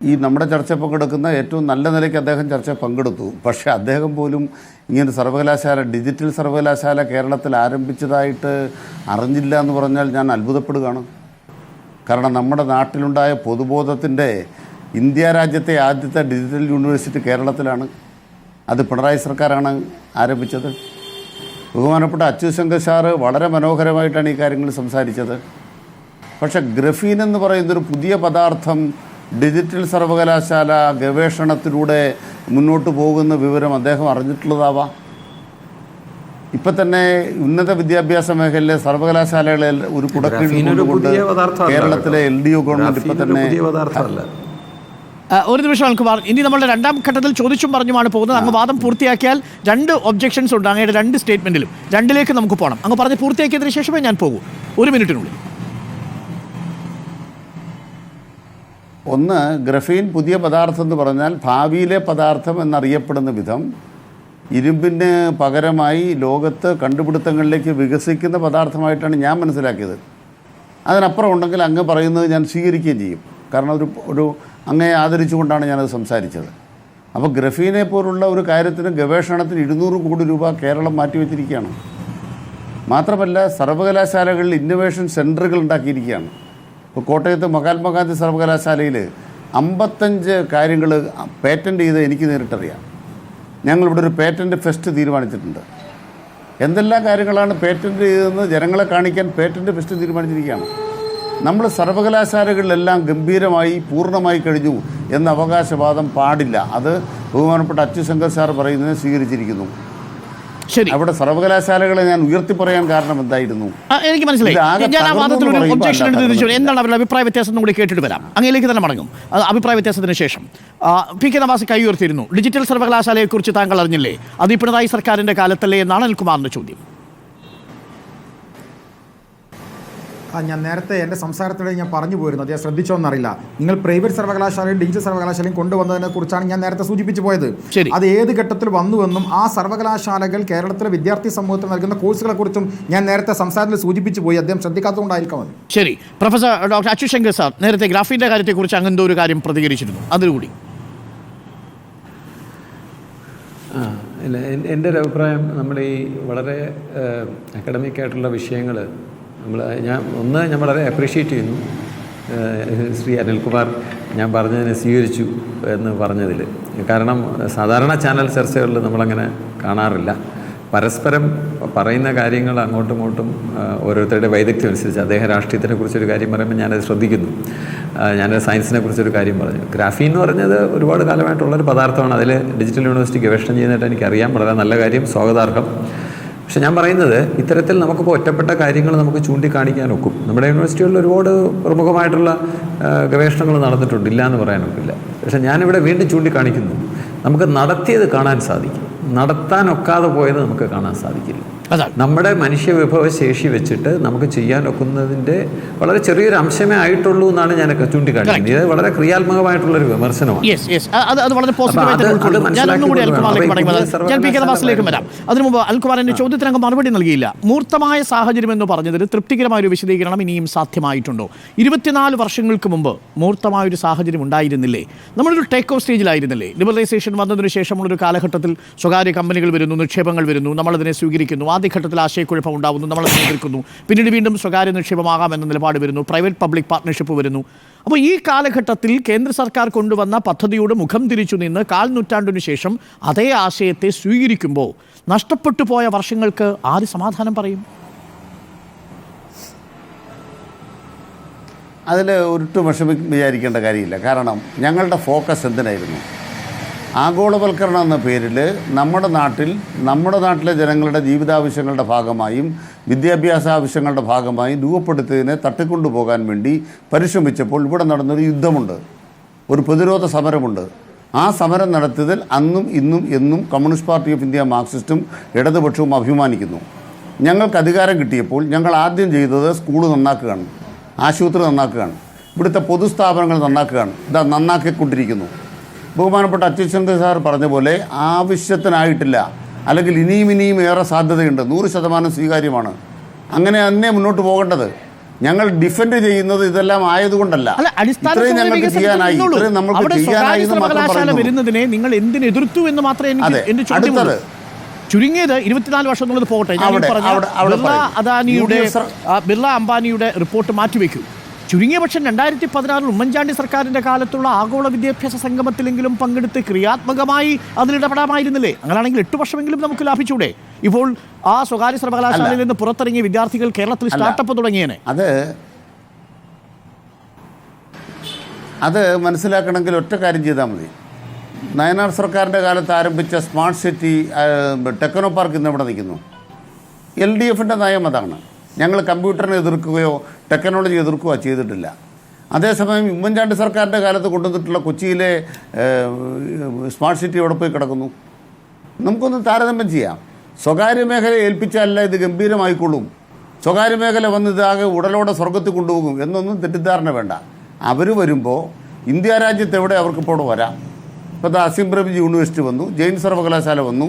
ഈ നമ്മുടെ ചർച്ച പങ്കെടുക്കുന്ന ഏറ്റവും നല്ല നിലയ്ക്ക് അദ്ദേഹം ചർച്ച പങ്കെടുത്തു. പക്ഷേ അദ്ദേഹം പോലും ഇങ്ങനെ സർവകലാശാല, ഡിജിറ്റൽ സർവകലാശാല കേരളത്തിൽ ആരംഭിച്ചതായിട്ട് അറിഞ്ഞില്ല എന്ന് പറഞ്ഞാൽ ഞാൻ അത്ഭുതപ്പെടുകയാണ്. കാരണം നമ്മുടെ നാട്ടിലുണ്ടായ പൊതുബോധത്തിൻ്റെ ഇന്ത്യ രാജ്യത്തെ ആദ്യത്തെ ഡിജിറ്റൽ യൂണിവേഴ്സിറ്റി കേരളത്തിലാണ്. അത് പിണറായി സർക്കാരാണ് ആരംഭിച്ചത്. ബഹുമാനപ്പെട്ട അച്യുശങ്കർ സാറ് വളരെ മനോഹരമായിട്ടാണ് ഈ കാര്യങ്ങൾ സംസാരിച്ചത്. പക്ഷേ ഗ്രഫീൻ എന്ന് പറയുന്നൊരു പുതിയ പദാർത്ഥം ഡിജിറ്റൽ സർവകലാശാല ഗവേഷണത്തിലൂടെ മുന്നോട്ട് പോകുന്ന വിവരം അദ്ദേഹം അറിഞ്ഞിട്ടുള്ളതാവാം. ഇപ്പം തന്നെ ഉന്നത വിദ്യാഭ്യാസ മേഖലയിലെ സർവകലാശാലകളെ ഒരു കുടക്കീഴിൽ കൊണ്ടുകൊണ്ട് കേരളത്തിലെ LDU ഗവൺമെൻറ് ഇപ്പം തന്നെ ഒരു നിമിഷം അനിൽകുമാർ, ഇനി നമ്മളുടെ രണ്ടാം ഘട്ടത്തിൽ ചോദിച്ചും പറഞ്ഞുമാണ് പോകുന്നത്. അങ്ങ് വാദം പൂർത്തിയാക്കിയാൽ 2 ഒബ്ജെക്ഷൻസ് ഉണ്ട് അങ്ങയുടെ 2 സ്റ്റേറ്റ്മെൻറ്റിലും. 2ലേക്ക് നമുക്ക് പോകണം. അങ്ങ് പറഞ്ഞ് പൂർത്തിയാക്കിയതിന് ശേഷമേ ഞാൻ പോകൂ. 1 മിനിറ്റിനുള്ളിൽ. ഒന്ന്, ഗ്രഫീൻ പുതിയ പദാർത്ഥം എന്ന് പറഞ്ഞാൽ ഭാവിയിലെ പദാർത്ഥം എന്നറിയപ്പെടുന്ന വിധം ഇരുമ്പിന് പകരമായി ലോകത്ത് കണ്ടുപിടുത്തങ്ങളിലേക്ക് വികസിക്കുന്ന പദാർത്ഥമായിട്ടാണ് ഞാൻ മനസ്സിലാക്കിയത്. അതിനപ്പുറം ഉണ്ടെങ്കിൽ അങ്ങ് പറയുന്നത് ഞാൻ സ്വീകരിക്കുകയും ചെയ്യും. കാരണം ഒരു അങ്ങയെ ആദരിച്ചുകൊണ്ടാണ് ഞാനത് സംസാരിച്ചത്. അപ്പോൾ ഗ്രഫീനെ പോലുള്ള ഒരു കാര്യത്തിന് ഗവേഷണത്തിന് 200 കോടി രൂപ കേരളം മാറ്റിവെച്ചിരിക്കുകയാണ്. മാത്രമല്ല സർവകലാശാലകളിൽ ഇന്നൊവേഷൻ സെൻറ്ററുകൾ ഉണ്ടാക്കിയിരിക്കുകയാണ്. ഇപ്പോൾ കോട്ടയത്ത് മഹാത്മാഗാന്ധി സർവകലാശാലയിൽ 55 കാര്യങ്ങൾ പേറ്റൻറ്റ് ചെയ്ത് എനിക്ക് നേരിട്ടറിയാം. ഞങ്ങളിവിടെ ഒരു പേറ്റൻറ്റ് ഫെസ്റ്റ് തീരുമാനിച്ചിട്ടുണ്ട്. എന്തെല്ലാം കാര്യങ്ങളാണ് പേറ്റൻറ്റ് ചെയ്തതെന്ന് ജനങ്ങളെ കാണിക്കാൻ പേറ്റൻറ്റ് ഫെസ്റ്റ് തീരുമാനിച്ചിരിക്കുകയാണ്. നമ്മൾ സർവകലാശാലകളിലെല്ലാം ഗംഭീരമായി പൂർണ്ണമായി കഴിഞ്ഞു എന്ന അവകാശവാദം പാടില്ല. അത് ബഹുമാനപ്പെട്ട അച്യുശങ്കർ സാർ പറയുന്നതിനെ സ്വീകരിച്ചിരിക്കുന്നു. ശരി, അവിടെ സർവകലാശാലകളെ ഞാൻ ഉയർത്തി പറയാൻ കാരണം എന്തായിരുന്നു? എനിക്ക് മനസ്സിലായി. ഞാൻ ആ വാദത്തിൽ ഒരു ഒബ്ജക്ഷൻ എടുത്ത് എന്താണ് അവരുടെ അഭിപ്രായ വ്യത്യാസം കൂടി കേട്ടിട്ട് വരാം. അങ്ങയിലേക്ക് തന്നെ മടങ്ങും. അഭിപ്രായ വ്യത്യാസത്തിന് ശേഷം PK നവാസ് കൈ ഉയർത്തിയിരുന്നു. ഡിജിറ്റൽ സർവകലാശാലയെക്കുറിച്ച് താങ്കൾ അറിഞ്ഞില്ലേ? അത് ഈ പിണറായി സർക്കാരിൻ്റെ കാലത്തല്ലേ എന്നാണ് അനിൽകുമാറിൻ്റെ ചോദ്യം. ഞാൻ നേരത്തെ എൻ്റെ സംസാരത്തിലൂടെ ഞാൻ പറഞ്ഞു പോയിരുന്നു, അദ്ദേഹം ശ്രദ്ധിച്ചോന്നറിയില്ല. നിങ്ങൾ പ്രൈവറ്റ് സർവകലാശാലയും ഡിജിറ്റൽ സർവകലാശാലയും കൊണ്ടുവന്നതിനെ കുറിച്ചാണ് ഞാൻ നേരത്തെ സൂചിപ്പിച്ചു പോയത്. അത് ഏത് ഘട്ടത്തിൽ വന്നുവെന്നും ആ സർവകലാശാലകൾ കേരളത്തിലെ വിദ്യാർത്ഥി സമൂഹത്തിന് നൽകുന്ന കോഴ്സുകളെക്കുറിച്ചും ഞാൻ നേരത്തെ സംസാരത്തിൽ സൂചിപ്പിച്ചു പോയി. അദ്ദേഹം ശ്രദ്ധിക്കാത്തതുകൊണ്ടായിരിക്കാം അത്. ശരി, പ്രൊഫസർ ഡോക്ടർ അച്യുശങ്കർ സാർ നേരത്തെ ഗ്രാഫിൻ്റെ കാര്യത്തെക്കുറിച്ച് അങ്ങെന്തോ ഒരു കാര്യം പ്രതികരിച്ചിരുന്നു, അതിലൂടി. ഇല്ല, എൻ്റെ ഒരു അഭിപ്രായം, നമ്മൾ ഈ വളരെ അക്കാഡമിക്കായിട്ടുള്ള വിഷയങ്ങൾ ഞാൻ വളരെ അപ്രീഷിയേറ്റ് ചെയ്യുന്നു ശ്രീ അനിൽകുമാർ ഞാൻ പറഞ്ഞതിനെ സ്വീകരിച്ചു എന്ന് പറഞ്ഞതിൽ. കാരണം സാധാരണ ചാനൽ ചർച്ചകളിൽ നമ്മളങ്ങനെ കാണാറില്ല. പരസ്പരം പറയുന്ന കാര്യങ്ങൾ അങ്ങോട്ടും ഇങ്ങോട്ടും ഓരോരുത്തരുടെ വൈദഗ്ധ്യം അനുസരിച്ച്, അദ്ദേഹം രാഷ്ട്രീയത്തിനെ കുറിച്ചൊരു കാര്യം പറയുമ്പോൾ ഞാനത് ശ്രദ്ധിക്കുന്നു. ഞാൻ സയൻസിനെ കുറിച്ചൊരു കാര്യം പറഞ്ഞു. ഗ്രാഫീൻ എന്ന് പറഞ്ഞത് ഒരുപാട് കാലമായിട്ടുള്ളൊരു പദാർത്ഥമാണ്. അതിൽ ഡിജിറ്റൽ യൂണിവേഴ്സിറ്റി ഗവേഷണം ചെയ്യുന്നതായിട്ട് എനിക്കറിയാം. വളരെ നല്ല കാര്യം, സ്വാഗതാർഹം. പക്ഷെ ഞാൻ പറയുന്നത് ഇത്തരത്തിൽ നമുക്കിപ്പോൾ ഒറ്റപ്പെട്ട കാര്യങ്ങൾ നമുക്ക് ചൂണ്ടിക്കാണിക്കാൻ ഒക്കും. നമ്മുടെ യൂണിവേഴ്സിറ്റികളിൽ ഒരുപാട് പ്രമുഖമായിട്ടുള്ള ഗവേഷണങ്ങൾ നടന്നിട്ടുണ്ട്, ഇല്ല എന്ന് പറയാനൊക്കില്ല. പക്ഷെ ഞാനിവിടെ വീണ്ടും ചൂണ്ടിക്കാണിക്കുന്നു, നമുക്ക് നടത്തിയത് കാണാൻ സാധിക്കും, നടത്താനൊക്കാതെ പോയത് നമുക്ക് കാണാൻ സാധിക്കില്ല. നമ്മുടെ മനുഷ്യ വിഭവശേഷി വെച്ചിട്ട് നമുക്ക് ചെയ്യാൻ ഒക്കുന്നതിൻ്റെ വളരെ ചെറിയൊരു അംശമേ ആയിട്ടുള്ളൂ എന്നാണ് ഞാൻ ചൂണ്ടിക്കാണിക്കുന്നത്. ഇത് വളരെ ക്രിയാത്മകമായിട്ടുള്ളൊരു വിമർശനമാണ്. ഞാൻ പി കെ നവാസിലേക്ക് വരാം. അതിനു മുമ്പ് അൽകുമാർ എന്റെ ചോദ്യത്തിനങ്ങ് മറുപടി നൽകിയില്ല. മൂർത്തമായ സാഹചര്യം എന്ന് പറഞ്ഞതിൽ തൃപ്തികരമായ ഒരു വിശദീകരണം ഇനിയും സാധ്യമായിട്ടുണ്ടോ? 24 വർഷങ്ങൾക്ക് മുമ്പ് മൂർത്തമായൊരു സാഹചര്യം ഉണ്ടായിരുന്നില്ലേ? നമ്മളൊരു ടേക്ക് ഓഫ് സ്റ്റേജിലായിരുന്നില്ലേ? ലിബറലൈസേഷൻ വന്നതിന് ശേഷമുള്ളൊരു കാലഘട്ടത്തിൽ സ്വകാര്യ കമ്പനികൾ വരുന്നു, നിക്ഷേപങ്ങൾ വരുന്നു, നമ്മളതിനെ സ്വീകരിക്കുന്നു. ആദ്യഘട്ടത്തിൽ ആശയക്കുഴപ്പം ഉണ്ടാകുന്നു, നമ്മളത് എതിർക്കുന്നു. പിന്നീട് വീണ്ടും സ്വകാര്യ നിക്ഷേപമാകാമെന്ന നിലപാട് വരുന്നു, പ്രൈവറ്റ് പബ്ലിക് പാർട്ട്ണർഷിപ്പ് വരുന്നു. അപ്പോൾ ഈ കാലഘട്ടത്തിൽ കേന്ദ്ര സർക്കാർ കൊണ്ടുവന്ന പദ്ധതിയോട് മുഖം തിരിച്ചു നിന്ന് 1/4 നൂറ്റാണ്ടിനു ശേഷം അതേ ആശയത്തെ സ്വീകരിക്കുമ്പോൾ നഷ്ടപ്പെട്ടു പോയ വർഷങ്ങൾക്ക് ആര് സമാധാനം പറയും? അതിൽ ഒരിട്ടും വിചാരിക്കേണ്ട കാര്യമില്ല. കാരണം ഞങ്ങളുടെ ഫോക്കസ് എന്തിനായിരുന്നു? ആഗോളവൽക്കരണം എന്ന പേരിൽ നമ്മുടെ നാട്ടിലെ ജനങ്ങളുടെ ജീവിതാവശ്യങ്ങളുടെ ഭാഗമായും വിദ്യാഭ്യാസ ആവശ്യങ്ങളുടെ ഭാഗമായും രൂപപ്പെടുത്തിയതിനെ തട്ടിക്കൊണ്ടുപോകാൻ വേണ്ടി പരിശ്രമിച്ചപ്പോൾ ഇവിടെ നടന്നൊരു യുദ്ധമുണ്ട്, ഒരു പ്രതിരോധ സമരമുണ്ട്. ആ സമരം നടത്തിയതിൽ അന്നും ഇന്നും എന്നും കമ്മ്യൂണിസ്റ്റ് പാർട്ടി ഓഫ് ഇന്ത്യ, മാർക്സിസ്റ്റും ഇടതുപക്ഷവും അഭിമാനിക്കുന്നു. ഞങ്ങൾക്ക് അധികാരം കിട്ടിയപ്പോൾ ഞങ്ങൾ ആദ്യം ചെയ്തത് സ്കൂൾ നന്നാക്കുകയാണ്, ആശുപത്രി നന്നാക്കുകയാണ്, ഇവിടുത്തെ പൊതുസ്ഥാപനങ്ങൾ നന്നാക്കുകയാണ്. ഇതാ നന്നാക്കിക്കൊണ്ടിരിക്കുന്നു. ബഹുമാനപ്പെട്ട അച്യുതൻ സാർ പറഞ്ഞ പോലെ ആവശ്യത്തിനായിട്ടില്ല, അല്ലെങ്കിൽ ഇനിയും ഏറെ സാധ്യതയുണ്ട്. 100% സ്വീകാര്യമാണ്. അങ്ങനെ തന്നെ മുന്നോട്ട് പോകേണ്ടത്. ഞങ്ങൾ ഡിഫെൻഡ് ചെയ്യുന്നത് ഇതെല്ലാം ആയതുകൊണ്ടല്ല. ഇത്രയും ഞങ്ങൾക്ക് ചെയ്യാനായി, ഇത്രയും നമുക്ക് ചെയ്യാനായി വരുന്നതിനെ നിങ്ങൾ എന്തിന് എതിർത്തു എന്ന് മാത്രമേ എന്റെ ചോദ്യം. ചുരുങ്ങിയത് 24 വർഷം എന്നുള്ളത് പോകട്ടെ. ബിർള അംബാനിയുടെ റിപ്പോർട്ട് മാറ്റിവെക്കൂ. ചുരുങ്ങിയ പക്ഷം 2016 ഉമ്മൻചാണ്ടി സർക്കാരിന്റെ കാലത്തുള്ള ആഗോള വിദ്യാഭ്യാസ സംഗമത്തിലെങ്കിലും പങ്കെടുത്ത് ക്രിയാത്മകമായി അതിലിടപെടാമായിരുന്നില്ലേ? അങ്ങനെയാണെങ്കിൽ 8 വർഷമെങ്കിലും നമുക്ക് ലാഭിച്ചൂടെ? ഇപ്പോൾ ആ സ്വകാര്യ സർവകലാശാലയിൽ നിന്ന് പുറത്തിറങ്ങിയ വിദ്യാർത്ഥികൾ കേരളത്തിൽ സ്റ്റാർട്ടപ്പ് തുടങ്ങിയേനെ. അത് മനസ്സിലാക്കണമെങ്കിൽ ഒറ്റ കാര്യം ചെയ്താൽ മതി. നയനാർ സർക്കാരിൻ്റെ കാലത്ത് ആരംഭിച്ച സ്മാർട്ട് സിറ്റി ടെക്നോ പാർക്ക് ഇന്ന് എവിടെ നിൽക്കുന്നു? LDFൻ്റെ നയം അതാണ്. ഞങ്ങൾ കമ്പ്യൂട്ടറിനെ എതിർക്കുകയോ ടെക്നോളജി എതിർക്കുകയോ ചെയ്തിട്ടില്ല. അതേസമയം ഉമ്മൻചാണ്ടി സർക്കാരിൻ്റെ കാലത്ത് കൊണ്ടുവന്നിട്ടുള്ള കൊച്ചിയിലെ സ്മാർട്ട് സിറ്റി എവിടെ പോയി കിടക്കുന്നു? നമുക്കൊന്ന് താരതമ്യം ചെയ്യാം. സ്വകാര്യ മേഖല ഏൽപ്പിച്ചാലല്ല ഇത് ഗംഭീരമായിക്കൊള്ളും. സ്വകാര്യ മേഖല വന്ന് ഇതാകെ ഉടലോടെ സ്വർഗത്തിൽ കൊണ്ടുപോകും എന്നൊന്നും തെറ്റിദ്ധാരണ വേണ്ട. അവർ വരുമ്പോൾ ഇന്ത്യ രാജ്യത്ത് എവിടെ അവർക്കിപ്പോൾ വരാം. ഇപ്പോൾ അസീം പ്രേംജി യൂണിവേഴ്സിറ്റി വന്നു, ജെയിൻ സർവകലാശാല വന്നു.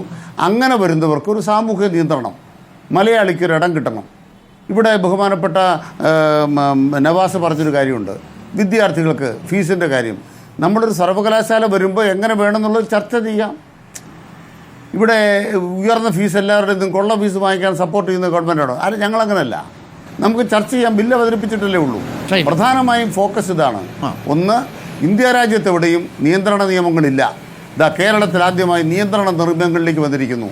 അങ്ങനെ വരുന്നവർക്ക് ഒരു സാമൂഹിക നിയന്ത്രണം, മലയാളിക്കൊരു ഇടം കിട്ടണം. ഇവിടെ ബഹുമാനപ്പെട്ട നവാസ് പറഞ്ഞൊരു കാര്യമുണ്ട്, വിദ്യാർത്ഥികൾക്ക് ഫീസിൻ്റെ കാര്യം. നമ്മളൊരു സർവകലാശാല വരുമ്പോൾ എങ്ങനെ വേണമെന്നുള്ളത് ചർച്ച ചെയ്യാം. ഇവിടെ ഉയർന്ന ഫീസ് എല്ലാവരുടെയും കൊള്ള ഫീസ് വാങ്ങിക്കാൻ സപ്പോർട്ട് ചെയ്യുന്ന ഗവൺമെൻറ്റാണോ? അത് ഞങ്ങളങ്ങനെയല്ല. നമുക്ക് ചർച്ച ചെയ്യാൻ, ബില്ല് അവതരിപ്പിച്ചിട്ടല്ലേ ഉള്ളൂ. പ്രധാനമായും ഫോക്കസ് ഇതാണ്. ഒന്ന്, ഇന്ത്യ രാജ്യത്തെവിടെയും നിയന്ത്രണ നിയമങ്ങളില്ല. കേരളത്തിൽ ആദ്യമായി നിയന്ത്രണ നിയമങ്ങളിലേക്ക് വന്നിരിക്കുന്നു.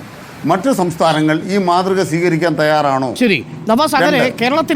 മറ്റു സംസ്ഥാനങ്ങൾ ഈ മാതൃക സ്വീകരിക്കാൻ തയ്യാറാണോ? ശരി നവാസ്, അങ്ങനെ കേരളത്തിൽ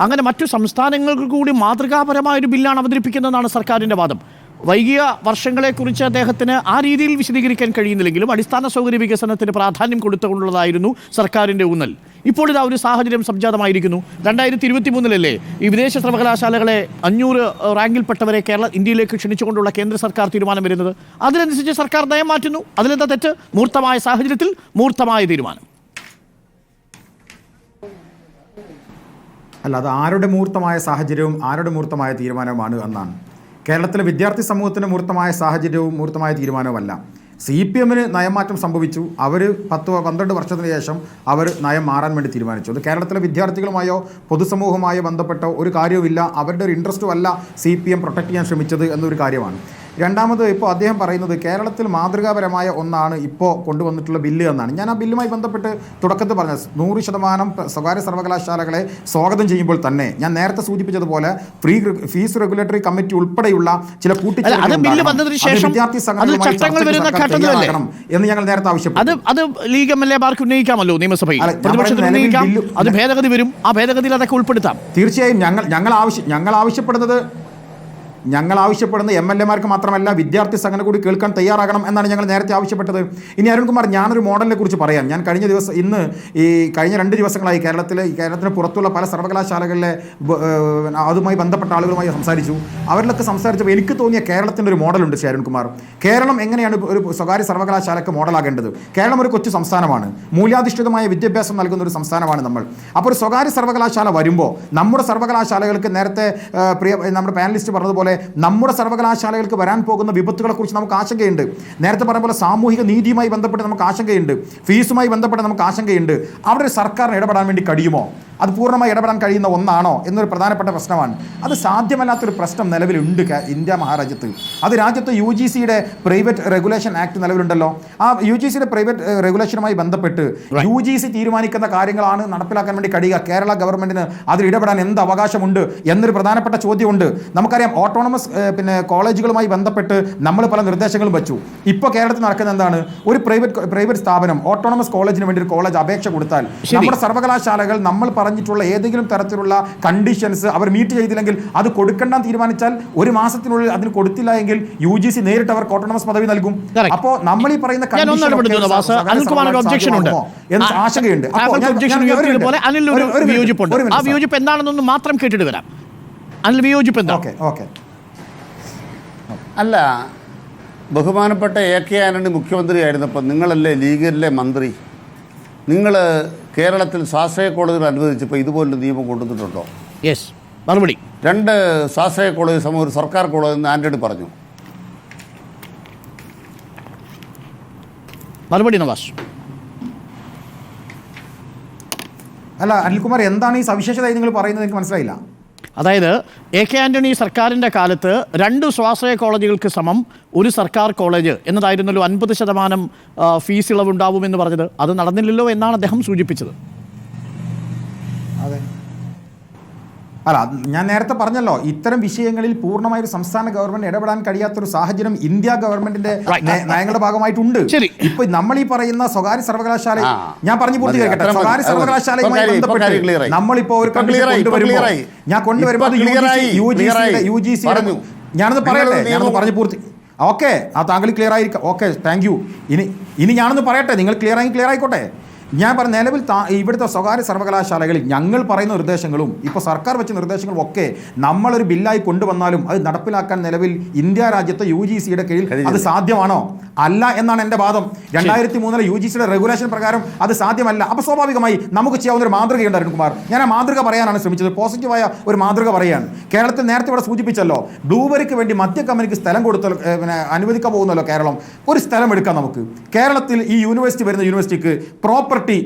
അങ്ങനെ മറ്റു സംസ്ഥാനങ്ങൾക്ക് കൂടി മാതൃകാപരമായ ഒരു ബില്ലാണ് അവതരിപ്പിക്കുന്നതെന്നാണ് സർക്കാരിന്റെ വാദം. വൈകിയ വർഷങ്ങളെക്കുറിച്ച് അദ്ദേഹത്തിന് ആ രീതിയിൽ വിശദീകരിക്കാൻ കഴിയുന്നില്ലെങ്കിലും അടിസ്ഥാന സൗകര്യ വികസനത്തിന് പ്രാധാന്യം കൊടുത്തുകൊണ്ടുള്ളതായിരുന്നു സർക്കാരിൻ്റെ ഊന്നൽ. ഇപ്പോൾ ഇതാ ഒരു സാഹചര്യം സംജാതമായിരിക്കുന്നു. 2023 ഈ വിദേശ സർവകലാശാലകളെ 500 റാങ്കിൽപ്പെട്ടവരെ ഇന്ത്യയിലേക്ക് ക്ഷണിച്ചുകൊണ്ടുള്ള കേന്ദ്ര സർക്കാർ തീരുമാനം വരുന്നത്. അതിനനുസരിച്ച് സർക്കാർ നയം മാറ്റുന്നു. അതിലെന്താ തെറ്റ്? മൂർത്തമായ സാഹചര്യത്തിൽ മൂർത്തമായ തീരുമാനം. അല്ല, അത് ആരുടെ മൂർത്തമായ സാഹചര്യവും ആരുടെ മൂർത്തമായ തീരുമാനവുമാണ് എന്നാണ്. കേരളത്തിലെ വിദ്യാർത്ഥി സമൂഹത്തിന് മൂർത്തമായ സാഹചര്യവും മൂർത്തമായ തീരുമാനവുമല്ല. CPM നയമാറ്റം സംഭവിച്ചു. അവർ 10-12 വർഷത്തിന് ശേഷം അവർ നയം മാറാൻ വേണ്ടി തീരുമാനിച്ചു. അത് കേരളത്തിലെ വിദ്യാർത്ഥികളുമായോ പൊതുസമൂഹവുമായോ ബന്ധപ്പെട്ട ഒരു കാര്യവുമില്ല. അവരുടെ ഒരു ഇൻട്രസ്റ്റും അല്ല CPM പ്രൊട്ടക്ട് ചെയ്യാൻ ശ്രമിച്ചത് എന്നൊരു കാര്യമാണ്. രണ്ടാമത്, ഇപ്പോൾ അദ്ദേഹം പറയുന്നത് കേരളത്തിൽ മാതൃകാപരമായ ഒന്നാണ് ഇപ്പോൾ കൊണ്ടുവന്നിട്ടുള്ള ബില്ല് എന്നാണ്. ഞാൻ ആ ബില്ലുമായി ബന്ധപ്പെട്ട് തുടക്കത്തിൽ പറഞ്ഞത് 100% സ്വകാര്യ സർവകലാശാലകളെ സ്വാഗതം ചെയ്യുമ്പോൾ തന്നെ ഞാൻ നേരത്തെ സൂചിപ്പിച്ചതുപോലെ ഫീസ് റെഗുലേറ്ററി കമ്മിറ്റി ഉൾപ്പെടെയുള്ള ചില കൂട്ടിച്ചേർക്കൽ വിദ്യാർത്ഥി സംഘടനകളുമായി എന്ന് ഞങ്ങൾ നേരത്തെ ആവശ്യപ്പെട്ടു. അത് ലീഗ് MLA-മാർക്ക് ഉന്നയിക്കാമല്ലോ നിയമസഭയിൽ, പ്രതിപക്ഷത്തിന് ഉന്നയിക്കാം. അത് ഭേദഗതി വരും, ആ ഭേദഗതിയിൽ അതൊക്കെ ഉൾപ്പെടുത്താം. തീർച്ചയായും ഞങ്ങൾ ആവശ്യപ്പെടുന്നത് ഞങ്ങൾ ആവശ്യപ്പെടുന്ന MLA-മാർക്ക് മാത്രമല്ല വിദ്യാർത്ഥി സംഘടന കൂടി കേൾക്കാൻ തയ്യാറാകണം എന്നാണ് ഞങ്ങൾ നേരത്തെ ആവശ്യപ്പെട്ടത്. ഇനി അരുൺകുമാർ, ഞാനൊരു മോഡലിനെ കുറിച്ച് പറയാം. ഞാൻ കഴിഞ്ഞ 2 ദിവസങ്ങളായി കേരളത്തിന് പുറത്തുള്ള പല സർവകലാശാലകളിലെ അതുമായി ബന്ധപ്പെട്ട ആളുകളുമായി സംസാരിച്ചു. അവരിലൊക്കെ സംസാരിച്ചപ്പോൾ എനിക്ക് തോന്നിയ കേരളത്തിൻ്റെ ഒരു മോഡലുണ്ട് ശ്രീ അരുൺകുമാർ. കേരളം എങ്ങനെയാണ് ഒരു സ്വകാര്യ സർവകലാശാലയ്ക്ക് മോഡലാകേണ്ടത്? കേരളം ഒരു കൊച്ചു സംസ്ഥാനമാണ്, മൂല്യാധിഷ്ഠിതമായ വിദ്യാഭ്യാസം നൽകുന്ന ഒരു സംസ്ഥാനമാണ് നമ്മൾ. അപ്പോൾ ഒരു സ്വകാര്യ സർവകലാശാല വരുമ്പോൾ നമ്മുടെ സർവകലാശാലകൾക്ക് നേരത്തെ നമ്മുടെ പാനലിസ്റ്റ് പറഞ്ഞതുപോലെ നമ്മുടെ സർവകലാശാലകൾക്ക് വരാൻ പോകുന്ന വിപത്തുകളെക്കുറിച്ച് നമുക്ക് ആശങ്കയുണ്ട്. നേരത്തെ പറഞ്ഞ പോലെ സാമൂഹിക നീതിയുമായി ബന്ധപ്പെട്ട് നമുക്ക് ആശങ്കയുണ്ട്, ഫീസുമായി ബന്ധപ്പെട്ട് നമുക്ക് ആശങ്കയുണ്ട്. അവിടെ സർക്കാരിന് ഇടപെടാൻ വേണ്ടി കഴിയുമോ? അത് പൂർണ്ണമായി ഇടപെടാൻ കഴിയുന്ന ഒന്നാണോ എന്നൊരു പ്രധാനപ്പെട്ട പ്രശ്നമാണ്. അത് സാധ്യമല്ലാത്തൊരു പ്രശ്നം നിലവിലുണ്ട് ഇന്ത്യ മഹാരാജ്യത്ത്. അത് രാജ്യത്ത് UGCയുടെ പ്രൈവറ്റ് റെഗുലേഷൻ ആക്ട് നിലവിലുണ്ടല്ലോ. ആ UGCയുടെ പ്രൈവറ്റ് റെഗുലേഷനുമായി ബന്ധപ്പെട്ട് UGC തീരുമാനിക്കുന്ന കാര്യങ്ങളാണ് നടപ്പിലാക്കാൻ വേണ്ടി കഴിയുക. കേരള ഗവൺമെന്റിന് അതിൽ ഇടപെടാൻ എന്ത് അവകാശമുണ്ട് എന്നൊരു പ്രധാനപ്പെട്ട ചോദ്യമുണ്ട്. നമുക്കറിയാം, ഓട്ടോണമസ് കോളേജുകളുമായി ബന്ധപ്പെട്ട് നമ്മൾ പല നിർദ്ദേശങ്ങളും വെച്ചു. ഇപ്പോൾ കേരളത്തിൽ നടക്കുന്ന എന്താണ്? ഒരു പ്രൈവറ്റ് സ്ഥാപനം ഓട്ടോണമസ് കോളേജിന് വേണ്ടി ഒരു കോളേജ് അപേക്ഷ കൊടുത്താൽ നമ്മുടെ സർവകലാശാലകൾ നമ്മൾ പറഞ്ഞിട്ടുള്ള ഏതെങ്കിലും തരത്തിലുള്ള കണ്ടീഷൻസ് അവർ മീറ്റ് ചെയ്തില്ലെങ്കിൽ അത് കൊടുക്കേണ്ടെന്ന് തീരുമാനിച്ചാൽ 1 മാസത്തിനുള്ളിൽ അതിന് കൊടുത്തില്ല എങ്കിൽ UGC നേരിട്ട് അവർക്ക് ഓട്ടോണമസ് പദവി നൽകും. അപ്പോൾ നമ്മൾ ഈ പറയുന്ന ആശങ്കയുണ്ട്. എന്താണെന്നൊന്ന് മാത്രം കേട്ടിട്ട് വരാം. അനിൽ, വിയോജിപ്പ് എന്താ? അല്ല, ബഹുമാനപ്പെട്ട AK ആന്റണി മുഖ്യമന്ത്രിയായിരുന്നപ്പോൾ നിങ്ങളല്ലേ ലീഗിലെ മന്ത്രി, നിങ്ങൾ കേരളത്തിൽ സ്വാശ്രയ കോളേജുകൾ അനുവദിച്ചപ്പോൾ ഇതുപോലൊരു നിയമം കൊണ്ടുവന്നിട്ടുണ്ടോ? യെസ്, മറുപടി. 2 സ്വാശ്രയ കോളേജ് സമയം ഒരു സർക്കാർ കോളേജ് എന്ന് ആന്റണി പറഞ്ഞു. മറുപടി നവാസ്. അല്ല അനിൽകുമാർ, എന്താണ് ഈ സവിശേഷത നിങ്ങൾ പറയുന്നത്? എനിക്ക് മനസ്സിലായില്ല. അതായത് AK ആന്റണി സർക്കാരിൻ്റെ കാലത്ത് 2 സ്വാശ്രയ കോളേജുകൾക്ക് സമം ഒരു സർക്കാർ കോളേജ് എന്നതായിരുന്നല്ലോ 50% ഫീസ് ഇളവുണ്ടാവുമെന്ന് പറഞ്ഞത്. അത് നടന്നില്ലല്ലോ എന്നാണ് അദ്ദേഹം സൂചിപ്പിച്ചത്. അതെ, അല്ല ഞാൻ നേരത്തെ പറഞ്ഞല്ലോ, ഇത്തരം വിഷയങ്ങളിൽ പൂർണ്ണമായ ഒരു സംസ്ഥാന ഗവൺമെന്റ് ഇടപെടാൻ കഴിയാത്തൊരു സാഹചര്യം ഇന്ത്യ ഗവൺമെന്റിന്റെ നയങ്ങളുടെ ഭാഗമായിട്ടുണ്ട്. ഇപ്പൊ നമ്മൾ ഈ പറയുന്ന സ്വകാര്യ സർവകലാശാല, ഞാൻ പറഞ്ഞു പൂർത്തീകരിക്കട്ടെ, സ്വകാര്യ സർവകലാശാലയുമായി ബന്ധപ്പെട്ട് നമ്മളിപ്പോ ഒരു ഞാൻ കൊണ്ടുവരുമ്പോൾ UGC ഞാനത് പറയട്ടെ, ഞാനത് പറഞ്ഞു പൂർത്തി. ഓക്കെ, ആ താങ്കൾ ക്ലിയർ ആയിരിക്കും. Okay, thank you. ഇനി ഞാനൊന്ന് പറയട്ടെ, നിങ്ങൾ ക്ലിയർ ആയിക്കോട്ടെ. ഞാൻ പറഞ്ഞ നിലവിൽ ഇവിടുത്തെ സ്വകാര്യ സർവകലാശാലകളിൽ ഞങ്ങൾ പറയുന്ന നിർദ്ദേശങ്ങളും ഇപ്പോൾ സർക്കാർ വെച്ച നിർദ്ദേശങ്ങളും ഒക്കെ നമ്മളൊരു ബില്ലായി കൊണ്ടുവന്നാലും അത് നടപ്പിലാക്കാൻ നിലവിൽ ഇന്ത്യ രാജ്യത്തെ UGCയുടെ കീഴിൽ അത് സാധ്യമാണോ? അല്ല എന്നാണ് എൻ്റെ വാദം. 2003 UGCയുടെ റെഗുലേഷൻ പ്രകാരം അത് സാധ്യമല്ല. അപ്പോൾ സ്വാഭാവികമായി നമുക്ക് ചെയ്യാവുന്ന ഒരു മാതൃകയുണ്ട് അരുൺകുമാർ. ഞാൻ ആ മാതൃക പറയാനാണ് ശ്രമിച്ചത്, പോസിറ്റീവായ ഒരു മാതൃക പറയാണ്. കേരളത്തിൽ നേരത്തെ ഇവിടെ സൂചിപ്പിച്ചല്ലോ, ബ്ലൂബെറിക്ക് വേണ്ടി മദ്യ കമ്പനിക്ക് സ്ഥലം കൊടുത്തല്ലോ, അനുവദിക്കാൻ പോകുന്നല്ലോ കേരളം. ഒരു സ്ഥലം എടുക്കാം നമുക്ക്. കേരളത്തിൽ ഈ യൂണിവേഴ്സിറ്റി വരുന്ന യൂണിവേഴ്സിറ്റിക്ക് പ്രോപ്പർട്ടി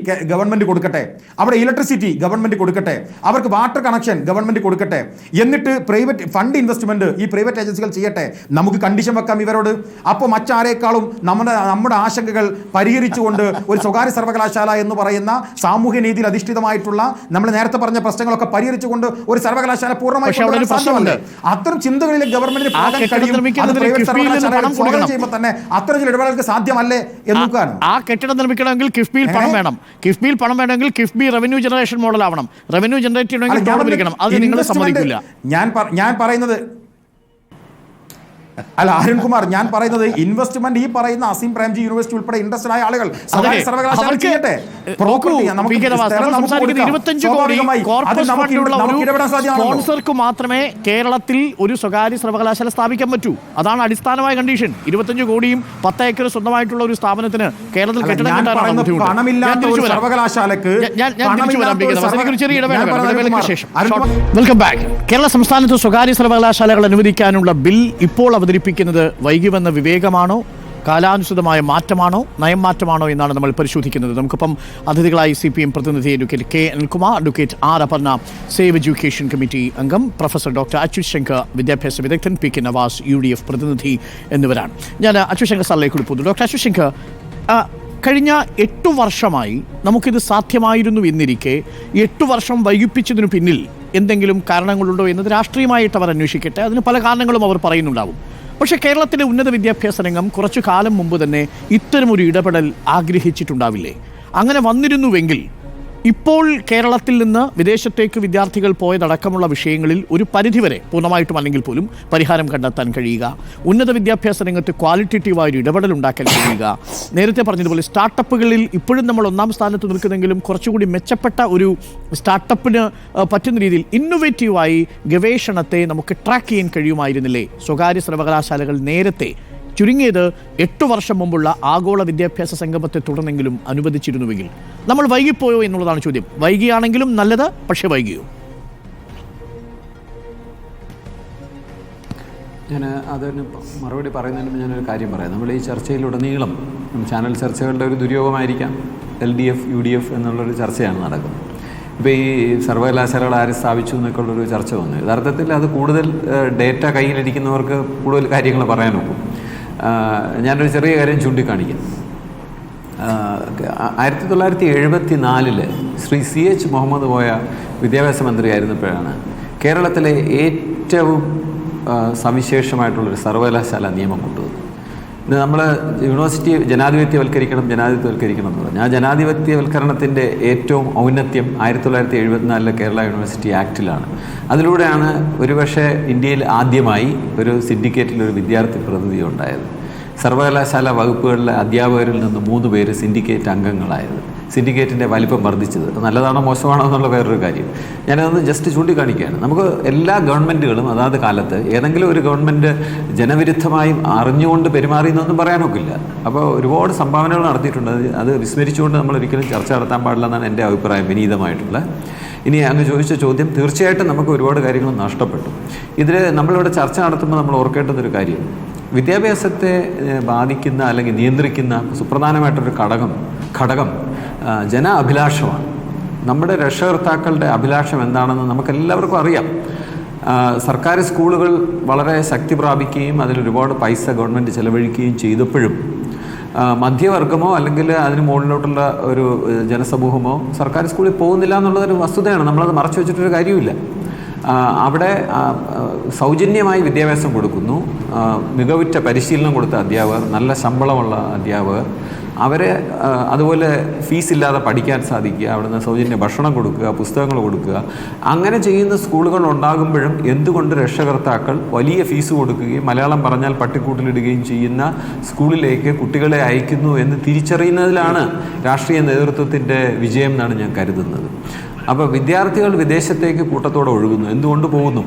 ഗവൺമെന്റ് കൊടുക്കട്ടെ, അവിടെ ഇലക്ട്രിസിറ്റി ഗവൺമെന്റ് കൊടുക്കട്ടെ, അവർക്ക് വാട്ടർ കണക്ഷൻ ഗവൺമെന്റ് കൊടുക്കട്ടെ, എന്നിട്ട് പ്രൈവറ്റ് ഫണ്ട് ഇൻവെസ്റ്റ്മെന്റ് ഈ പ്രൈവറ്റ് ഏജൻസികൾ ചെയ്യട്ടെ. നമുക്ക് കണ്ടീഷൻ വെക്കാം ഇവരോട്. അപ്പോൾ മറ്റാരേക്കാളും നമ്മുടെ ആശങ്കകൾ പരിഹരിച്ചുകൊണ്ട് ഒരു സ്വകാര്യ സർവകലാശാല എന്ന് പറയുന്ന സാമൂഹ്യ നീതിയിൽ അധിഷ്ഠിതമായിട്ടുള്ള നമ്മൾ നേരത്തെ പറഞ്ഞ പ്രശ്നങ്ങളൊക്കെ പരിഹരിച്ചുകൊണ്ട് ഒരു സർവകലാശാല പൂർണ്ണമായി സാധ്യമല്ലേ? അത്തരം ചിന്തകളിലെ ഗവൺമെന്റിന് പോകാൻ കഴിയും. ചെയ്യുമ്പോൾ തന്നെ അത്തരം ഇടപെടലുകൾക്ക് സാധ്യമല്ലേ എന്ന് നോക്കുകയാണ്. ആ കെട്ടിടം നിർമ്മിക്കണമെങ്കിൽ കിഫ്ബിയിൽ പണം വേണം. കിഫ്ബിയിൽ പണം വേണമെങ്കിൽ കിഫ്ബി റവന്യൂ ജനറേഷൻ മോഡൽ ആവണം. റവന്യൂ ജനറേറ്റ് ചെയ്യണമെങ്കിൽ ടോൾ പിടിക്കണം. അത് നിങ്ങൾ സമ്മതിക്കില്ല. ഞാൻ പറയുന്നത് അല്ല അരുൺകുമാർ, ഞാൻ പറയുന്നത് ഇൻവെസ്റ്റ്മെന്റ് ഈ പറയുന്ന അസീം പ്രേംജി യൂണിവേഴ്സിറ്റി ഉൾപ്പെടെ ഇൻട്രസ്റ്റഡ് ആയ ആളുകൾ സർവകലാശാല ചെയ്യട്ടെ. സ്പോൺസർക്ക് മാത്രമേ കേരളത്തിൽ ഒരു സ്വകാര്യ സർവകലാശാല സ്ഥാപിക്കാൻ പറ്റൂ. അതാണ് അടിസ്ഥാനമായ കണ്ടീഷൻ. 25 കോടിയും 10 ഏക്കർ സ്വന്തമായിട്ടുള്ള ഒരു സ്ഥാപനത്തിന് കേരളത്തിൽ കെട്ടിടം വെൽക്കം ബാക്ക്. കേരള സംസ്ഥാനത്ത് സ്വകാര്യ സർവകലാശാലകൾ അനുവദിക്കാനുള്ള ബിൽ ഇപ്പോൾ അവതരിപ്പിക്കുന്നത് വൈകിവന്ന വിവേകമാണോ, കാലാനുസൃതമായ മാറ്റമാണോ, നയം മാറ്റമാണോ എന്നാണ് നമ്മൾ പരിശോധിക്കുന്നത്. നമുക്കിപ്പം അതിഥികളായി CPM പ്രതിനിധി advocate K Anilkumar, advocate R Aparna, save education committee അംഗം, പ്രൊഫസർ ഡോക്ടർ അച്യുത് ശങ്കർ, വിദ്യാഭ്യാസ വിദഗ്ധൻ, PK നവാസ്, UDF പ്രതിനിധി എന്നിവരാണ്. ഞാൻ അച്യുത് ശങ്കർ സാറിലേക്ക് കൂടി പോകുന്നു. ഡോക്ടർ അച്യുത് ശങ്കർ, കഴിഞ്ഞ 8 വർഷമായി നമുക്കിത് സാധ്യമായിരുന്നു എന്നിരിക്കെ 8 വർഷം വൈകിപ്പിച്ചതിനു പിന്നിൽ എന്തെങ്കിലും കാരണങ്ങളുണ്ടോ എന്നത് രാഷ്ട്രീയമായിട്ട് അവർ അന്വേഷിക്കട്ടെ. അതിന് പല കാരണങ്ങളും അവർ പറയുന്നുണ്ടാവും. പക്ഷേ കേരളത്തിലെ ഉന്നത വിദ്യാഭ്യാസ രംഗം കുറച്ചു കാലം മുമ്പ് തന്നെ ഇത്തരമൊരു ഇടപെടൽ ആഗ്രഹിച്ചിട്ടുണ്ടാവില്ലേ? അങ്ങനെ വന്നിരുന്നുവെങ്കിൽ ഇപ്പോൾ കേരളത്തിൽ നിന്ന് വിദേശത്തേക്ക് വിദ്യാർത്ഥികൾ പോയതടക്കമുള്ള വിഷയങ്ങളിൽ ഒരു പരിധിവരെ, പൂർണ്ണമായിട്ടും അല്ലെങ്കിൽ പോലും, പരിഹാരം കണ്ടെത്താൻ കഴിയുക, ഉന്നത വിദ്യാഭ്യാസ രംഗത്ത് ക്വാളിറ്റേറ്റീവായൊരു ഇടപെടൽ ഉണ്ടാക്കാൻ കഴിയുക, നേരത്തെ പറഞ്ഞതുപോലെ സ്റ്റാർട്ടപ്പുകളിൽ ഇപ്പോഴും നമ്മൾ ഒന്നാം സ്ഥാനത്ത് നിൽക്കുന്നെങ്കിലും കുറച്ചുകൂടി മെച്ചപ്പെട്ട ഒരു സ്റ്റാർട്ടപ്പിന് പറ്റുന്ന രീതിയിൽ ഇന്നൊവേറ്റീവായി ഗവേഷണത്തെ നമുക്ക് ട്രാക്ക് ചെയ്യാൻ കഴിയുമായിരുന്നില്ലേ സ്വകാര്യ സർവകലാശാലകൾ നേരത്തെ? ചുരുങ്ങിയത് 8 വർഷം മുമ്പുള്ള ആഗോള വിദ്യാഭ്യാസ സംഗമത്തെ തുടർന്നെങ്കിലും അനുവദിച്ചിരുന്നുവെങ്കിൽ. നമ്മൾ വൈകിപ്പോയോ എന്നുള്ളതാണ് ചോദ്യം. വൈകിയാണെങ്കിലും നല്ലത്, പക്ഷേ വൈകിയോ? ഞാൻ അതിന് മറുപടി പറയുന്നതിന് ഞാനൊരു കാര്യം പറയാം. നമ്മൾ ഈ ചർച്ചയിലുടനീളം ചാനൽ ചർച്ചകളുടെ ഒരു ദുര്യോഗമായിരിക്കാം LDF UDF എന്നുള്ളൊരു ചർച്ചയാണ് നടക്കുന്നത്. ഇപ്പോൾ ഈ സർവകലാശാലകൾ ആര് സ്ഥാപിച്ചു എന്നൊക്കെ ഉള്ളൊരു ചർച്ച വന്നു. യഥാർത്ഥത്തിൽ അത് കൂടുതൽ ഡേറ്റ കയ്യിലിരിക്കുന്നവർക്ക് കൂടുതൽ കാര്യങ്ങൾ പറയാനൊക്കും. ഞാനൊരു ചെറിയ കാര്യം ചൂണ്ടിക്കാണിക്കാം. 1974 ശ്രീ CH മുഹമ്മദ് കോയ വിദ്യാഭ്യാസ മന്ത്രിയായിരുന്നപ്പോഴാണ് കേരളത്തിലെ ഏറ്റവും സവിശേഷമായിട്ടുള്ളൊരു സർവകലാശാല നിയമം കൊണ്ടുവന്നത്. നമ്മൾ യൂണിവേഴ്സിറ്റി ജനാധിപത്യവൽക്കരിക്കണം എന്ന് പറഞ്ഞു. ആ ജനാധിപത്യവൽക്കരണത്തിൻ്റെ ഏറ്റവും ഔന്നത്യം 1974 കേരള യൂണിവേഴ്സിറ്റി ആക്റ്റിലാണ്. അതിലൂടെയാണ് ഒരുപക്ഷെ ഇന്ത്യയിൽ ആദ്യമായി ഒരു സിൻഡിക്കേറ്റിലൊരു വിദ്യാർത്ഥി പ്രതിനിധി ഉണ്ടായത്. സർവകലാശാല വകുപ്പുകളിലെ അധ്യാപകരിൽ നിന്ന് 3 പേര് സിൻഡിക്കേറ്റ് അംഗങ്ങളായത്. സിൻഡിക്കേറ്റിൻ്റെ വലിപ്പം വർദ്ധിച്ചത് നല്ലതാണോ മോശമാണോ എന്നുള്ള വേറൊരു കാര്യം. ഞാനതൊന്ന് ജസ്റ്റ് ചൂണ്ടിക്കാണിക്കുകയാണ്. നമുക്ക് എല്ലാ ഗവൺമെൻറ്റുകളും അതാത് കാലത്ത് ഏതെങ്കിലും ഒരു ഗവൺമെൻറ് ജനവിരുദ്ധമായും അറിഞ്ഞുകൊണ്ട് പെരുമാറിയെന്നൊന്നും പറയാനൊക്കില്ല. അപ്പോൾ ഒരുപാട് സംഭാവനകൾ നടത്തിയിട്ടുണ്ട്. അത് വിസ്മരിച്ചുകൊണ്ട് നമ്മൾ ഒരിക്കലും ചർച്ച നടത്താൻ പാടില്ല എന്നാണ് എൻ്റെ അഭിപ്രായം, വിനീതമായിട്ടുള്ള. ഇനി അങ്ങ് ചോദിച്ച ചോദ്യം, തീർച്ചയായിട്ടും നമുക്ക് ഒരുപാട് കാര്യങ്ങൾ നഷ്ടപ്പെട്ടു. ഇതിൽ നമ്മളിവിടെ ചർച്ച നടത്തുമ്പോൾ നമ്മൾ ഓർക്കേണ്ടുന്നൊരു കാര്യം, വിദ്യാഭ്യാസത്തെ ബാധിക്കുന്ന അല്ലെങ്കിൽ നിയന്ത്രിക്കുന്ന സുപ്രധാനമായിട്ടൊരു ഘടകം ജന അഭിലാഷമാണ്. നമ്മുടെ രക്ഷകർത്താക്കളുടെ അഭിലാഷം എന്താണെന്ന് നമുക്കെല്ലാവർക്കും അറിയാം. സർക്കാർ സ്കൂളുകൾ വളരെ ശക്തി പ്രാപിക്കുകയും അതിലൊരുപാട് പൈസ ഗവൺമെൻറ് ചെലവഴിക്കുകയും ചെയ്തപ്പോഴും മധ്യവർഗമോ അല്ലെങ്കിൽ അതിന് മുകളിലോട്ടുള്ള ഒരു ജനസമൂഹമോ സർക്കാർ സ്കൂളിൽ പോകുന്നില്ല എന്നുള്ളതൊരു വസ്തുതയാണ്. നമ്മളത് മറച്ചു വെച്ചിട്ടൊരു കാര്യമില്ല. അവിടെ സൗജന്യമായി വിദ്യാഭ്യാസം കൊടുക്കുന്നു. മികവുറ്റ പരിശീലനം കൊടുത്ത അധ്യാപകർ, നല്ല ശമ്പളമുള്ള അധ്യാപകർ, അവരെ അതുപോലെ ഫീസില്ലാതെ പഠിക്കാൻ സാധിക്കുക, അവിടുന്ന് സൗജന്യ ഭക്ഷണം കൊടുക്കുക, പുസ്തകങ്ങൾ കൊടുക്കുക. അങ്ങനെ ചെയ്യുന്ന സ്കൂളുകൾ ഉണ്ടാകുമ്പോഴും എന്തുകൊണ്ട് രക്ഷകർത്താക്കൾ വലിയ ഫീസ് കൊടുക്കുകയും മലയാളം പറഞ്ഞാൽ പട്ടിക്കൂട്ടിലിടുകയും ചെയ്യുന്ന സ്കൂളിലേക്ക് കുട്ടികളെ അയക്കുന്നു എന്ന് തിരിച്ചറിയുന്നതിലാണ് രാഷ്ട്രീയ നേതൃത്വത്തിൻ്റെ വിജയം എന്നാണ് ഞാൻ കരുതുന്നത്. അപ്പോൾ വിദ്യാർത്ഥികൾ വിദേശത്തേക്ക് കൂട്ടത്തോടെ ഒഴുകുന്നു. എന്തുകൊണ്ട് പോകുന്നു?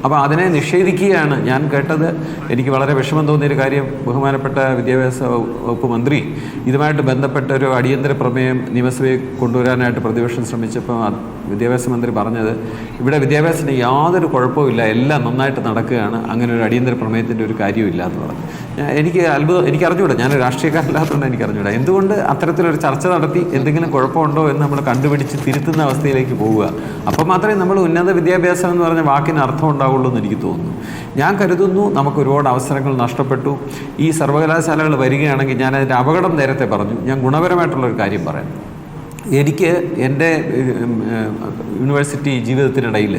അപ്പോൾ അതിനെ നിഷേധിക്കുകയാണ്. ഞാൻ കേട്ടത് എനിക്ക് വളരെ വിഷമം തോന്നിയൊരു കാര്യം, ബഹുമാനപ്പെട്ട വിദ്യാഭ്യാസ വകുപ്പ് മന്ത്രി ഇതുമായിട്ട് ബന്ധപ്പെട്ട ഒരു അടിയന്തര പ്രമേയം നിയമസഭയിൽ കൊണ്ടുവരാനായിട്ട് പ്രതിപക്ഷം ശ്രമിച്ചപ്പോൾ വിദ്യാഭ്യാസ മന്ത്രി പറഞ്ഞത്, ഇവിടെ വിദ്യാഭ്യാസത്തിന് യാതൊരു കുഴപ്പമില്ല, എല്ലാം നന്നായിട്ട് നടക്കുകയാണ്, അങ്ങനെ ഒരു അടിയന്തര പ്രമേയത്തിൻ്റെ ഒരു കാര്യമില്ല എന്ന് പറഞ്ഞു. എനിക്ക് അറിഞ്ഞൂടാ, ഞാൻ രാഷ്ട്രീയക്കാരല്ലാത്തതുകൊണ്ട് എനിക്ക് അറിഞ്ഞൂടാ എന്തുകൊണ്ട് അത്തരത്തിലൊരു ചർച്ച നടത്തി എന്തെങ്കിലും കുഴപ്പമുണ്ടോ എന്ന് നമ്മൾ കണ്ടുപിടിച്ച് തിരുത്തുന്ന അവസ്ഥയിലേക്ക് പോവുക. അപ്പോൾ മാത്രമേ നമ്മൾ ഉന്നത വിദ്യാഭ്യാസം എന്ന് പറഞ്ഞ വാക്കിന് അർത്ഥം ഉണ്ടാവുള്ളൂ എന്ന് എനിക്ക് തോന്നുന്നു. ഞാൻ കരുതുന്നു നമുക്ക് ഒരുപാട് അവസരങ്ങൾ നഷ്ടപ്പെട്ടു. ഈ സർവകലാശാലകൾ വരികയാണെങ്കിൽ, ഞാൻ അതിൻ്റെ അപകടം നേരത്തെ പറഞ്ഞു, ഞാൻ ഗുണപരമായിട്ടുള്ളൊരു കാര്യം പറയാം. എനിക്ക് എൻ്റെ യൂണിവേഴ്സിറ്റി ജീവിതത്തിനിടയിൽ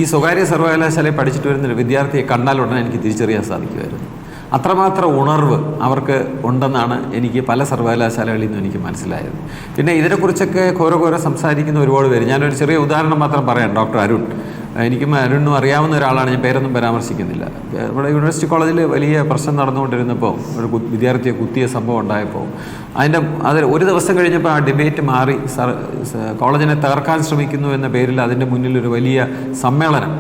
ഈ സ്വകാര്യ സർവകലാശാലയിൽ പഠിച്ചിട്ട് വരുന്നൊരു വിദ്യാർത്ഥിയെ കണ്ടാൽ ഉടനെ എനിക്ക് തിരിച്ചറിയാൻ സാധിക്കുമായിരുന്നു. അത്രമാത്രം ഉണർവ് അവർക്ക് ഉണ്ടെന്നാണ് എനിക്ക് പല സർവകലാശാലകളിൽ നിന്നും എനിക്ക് മനസ്സിലായത്. പിന്നെ ഇതിനെക്കുറിച്ചൊക്കെ ഘോര സംസാരിക്കുന്ന ഒരുപാട് പേര്, ഞാനൊരു ചെറിയ ഉദാഹരണം മാത്രം പറയാം. ഡോക്ടർ അരുൺ, എനിക്കും അരുണിനും അറിയാവുന്ന ഒരാളാണ്, ഞാൻ പേരൊന്നും പരാമർശിക്കുന്നില്ല. നമ്മുടെ യൂണിവേഴ്സിറ്റി കോളേജിൽ വലിയ പ്രശ്നം നടന്നുകൊണ്ടിരുന്നപ്പോൾ ഒരു വിദ്യാർത്ഥിയെ കുത്തിയ സംഭവം ഉണ്ടായപ്പോൾ അതിൽ ഒരു ദിവസം കഴിഞ്ഞപ്പോൾ ആ ഡിബേറ്റ് മാറി കോളേജിനെ തകർക്കാൻ ശ്രമിക്കുന്നു എന്ന പേരിൽ അതിൻ്റെ മുന്നിൽ ഒരു വലിയ സമ്മേളനം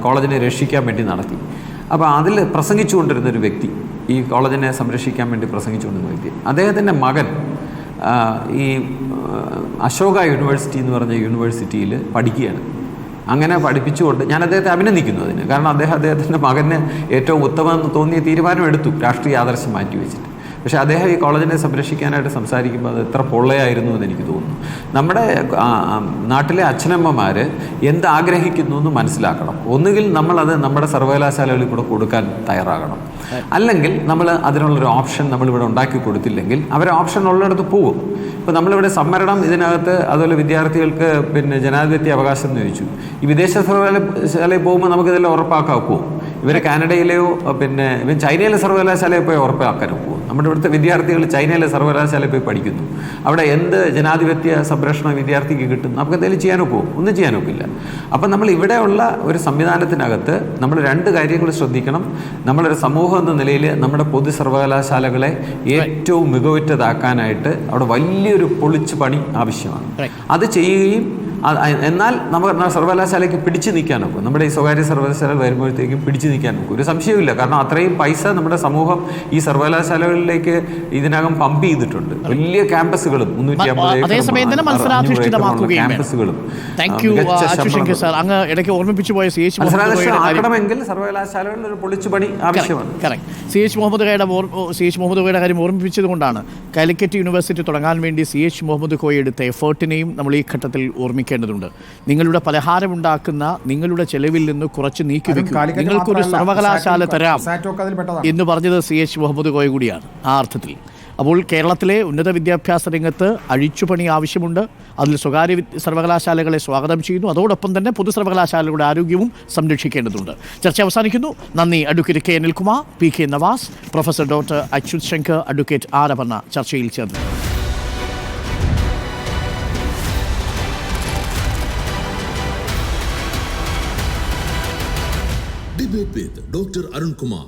കോളേജിനെ രക്ഷിക്കാൻ വേണ്ടി നടത്തി. അപ്പോൾ അതിൽ പ്രസംഗിച്ചുകൊണ്ടിരുന്നൊരു വ്യക്തി, ഈ കോളേജിനെ സംരക്ഷിക്കാൻ വേണ്ടി പ്രസംഗിച്ചുകൊണ്ടിരുന്ന വ്യക്തി, അദ്ദേഹത്തിൻ്റെ മകൻ ഈ അശോക യൂണിവേഴ്സിറ്റി എന്ന് പറഞ്ഞ യൂണിവേഴ്സിറ്റിയിൽ പഠിക്കുകയാണ്. അങ്ങനെ പഠിപ്പിച്ചുകൊണ്ട് ഞാൻ അദ്ദേഹത്തെ അഭിനന്ദിക്കുന്നു അതിന്. കാരണം അദ്ദേഹത്തിൻ്റെ മകന് ഏറ്റവും ഉത്തമമെന്ന് തോന്നിയ തീരുമാനം എടുത്തു, രാഷ്ട്രീയ ആദർശം മാറ്റിവെച്ചിട്ട്. പക്ഷേ അദ്ദേഹം ഈ കോളേജിനെ സംരക്ഷിക്കാനായിട്ട് സംസാരിക്കുമ്പോൾ അത് എത്ര പൊള്ളയായിരുന്നു എന്ന് എനിക്ക് തോന്നുന്നു. നമ്മുടെ നാട്ടിലെ അച്ഛനമ്മമാർ എന്താഗ്രഹിക്കുന്നു എന്ന് മനസ്സിലാക്കണം. ഒന്നുകിൽ നമ്മളത് നമ്മുടെ സർവകലാശാലകളിൽ കൂടെ കൊടുക്കാൻ തയ്യാറാകണം, അല്ലെങ്കിൽ നമ്മൾ അതിനുള്ളൊരു ഓപ്ഷൻ നമ്മളിവിടെ ഉണ്ടാക്കി കൊടുത്തില്ലെങ്കിൽ അവർ ഓപ്ഷൻ ഉള്ളിടത്ത് പോകും. ഇപ്പോൾ നമ്മളിവിടെ സംവരണം ഇതിനകത്ത്, അതുപോലെ വിദ്യാർത്ഥികൾക്ക് പിന്നെ ജനാധിപത്യ അവകാശം എന്ന് ചോദിച്ചു. ഈ വിദേശ സർവകലാശാലയിൽ പോകുമ്പോൾ നമുക്കിതെല്ലാം ഉറപ്പാക്കാൻ പോകും. ഇവരെ കാനഡയിലെയോ പിന്നെ ചൈനയിലെ സർവകലാശാലയിൽ പോയി ഉറപ്പാക്കാനും പോകും. നമ്മുടെ ഇവിടുത്തെ വിദ്യാർത്ഥികൾ ചൈനയിലെ സർവകലാശാലയിൽ പോയി പഠിക്കുന്നു. അവിടെ എന്ത് ജനാധിപത്യ സംരക്ഷണം വിദ്യാർത്ഥിക്ക് കിട്ടും? നമുക്ക് എന്തെങ്കിലും ചെയ്യാനൊക്കുമോ? ഒന്നും ചെയ്യാനൊക്കില്ല. അപ്പം നമ്മൾ ഇവിടെയുള്ള ഒരു സംവിധാനത്തിനകത്ത് നമ്മൾ രണ്ട് കാര്യങ്ങൾ ശ്രദ്ധിക്കണം. നമ്മളൊരു സമൂഹം എന്ന നിലയിൽ നമ്മുടെ പൊതു സർവകലാശാലകളെ ഏറ്റവും മികവുറ്റതാക്കാനായിട്ട് അവിടെ വലിയൊരു പൊളിച്ചു പണി ആവശ്യമാണ്. അത് ചെയ്യുകയും എന്നാൽ നമുക്ക് സർവകലാശാലയ്ക്ക് പിടിച്ചു നിൽക്കാൻ നോക്കും. നമ്മുടെ ഈ സ്വകാര്യ സർവകലാശാല വരുമ്പോഴത്തേക്കും പിടിച്ചു നിൽക്കാൻ നോക്കും. ഒരു സംശയവുമില്ല. കാരണം അത്രയും പൈസ നമ്മുടെ സമൂഹം ഈ സർവകലാശാലകളിലേക്ക് ഇതിനകം പമ്പ് ചെയ്തിട്ടുണ്ട്. വലിയ ക്യാമ്പസുകളും 350 ക്യാമ്പസുകളും ആക്കണമെങ്കിൽ സർവകലാശാലകളിൽ ഒരു പൊളിച്ചുപണി ആവശ്യമാണ്. CH മുഹമ്മദ് കോയുടെ കാര്യം ഓർമ്മിപ്പിച്ചതുകൊണ്ടാണ് കാലിക്കറ്റ് യൂണിവേഴ്സിറ്റി തുടങ്ങാൻ വേണ്ടി CH മുഹമ്മദ് കോയ എടുത്ത എഫേർട്ടിനെയും നമ്മൾ ഈ ഘട്ടത്തിൽ ഓർമ്മിക്കേണ്ടതുണ്ട്. നിങ്ങളുടെ പലഹാരമുണ്ടാക്കുന്ന നിങ്ങളുടെ ചെലവിൽ നിന്ന് കുറച്ച് നീക്കി വെക്കും, നിങ്ങൾക്കൊരു സർവകലാശാല തരാം എന്ന് പറഞ്ഞത് CH മുഹമ്മദ് കോയ കൂടിയാണ് ആ അർത്ഥത്തിൽ. അപ്പോൾ കേരളത്തിലെ ഉന്നത വിദ്യാഭ്യാസ രംഗത്ത് അഴിച്ചുപണി ആവശ്യമുണ്ട്. അതിൽ സ്വകാര്യ സർവകലാശാലകളെ സ്വാഗതം ചെയ്യുന്നു. അതോടൊപ്പം തന്നെ പൊതു സർവകലാശാലകളുടെ ആരോഗ്യവും സംരക്ഷിക്കേണ്ടതുണ്ട്. ചർച്ച അവസാനിക്കുന്നു. നന്ദി. Advocate K Anilkumar, PK Navas, professor doctor Achyut Shankar, advocate R Aparna ചർച്ചയിൽ ചേർന്നു. Debate with Dr. Arun Kumar.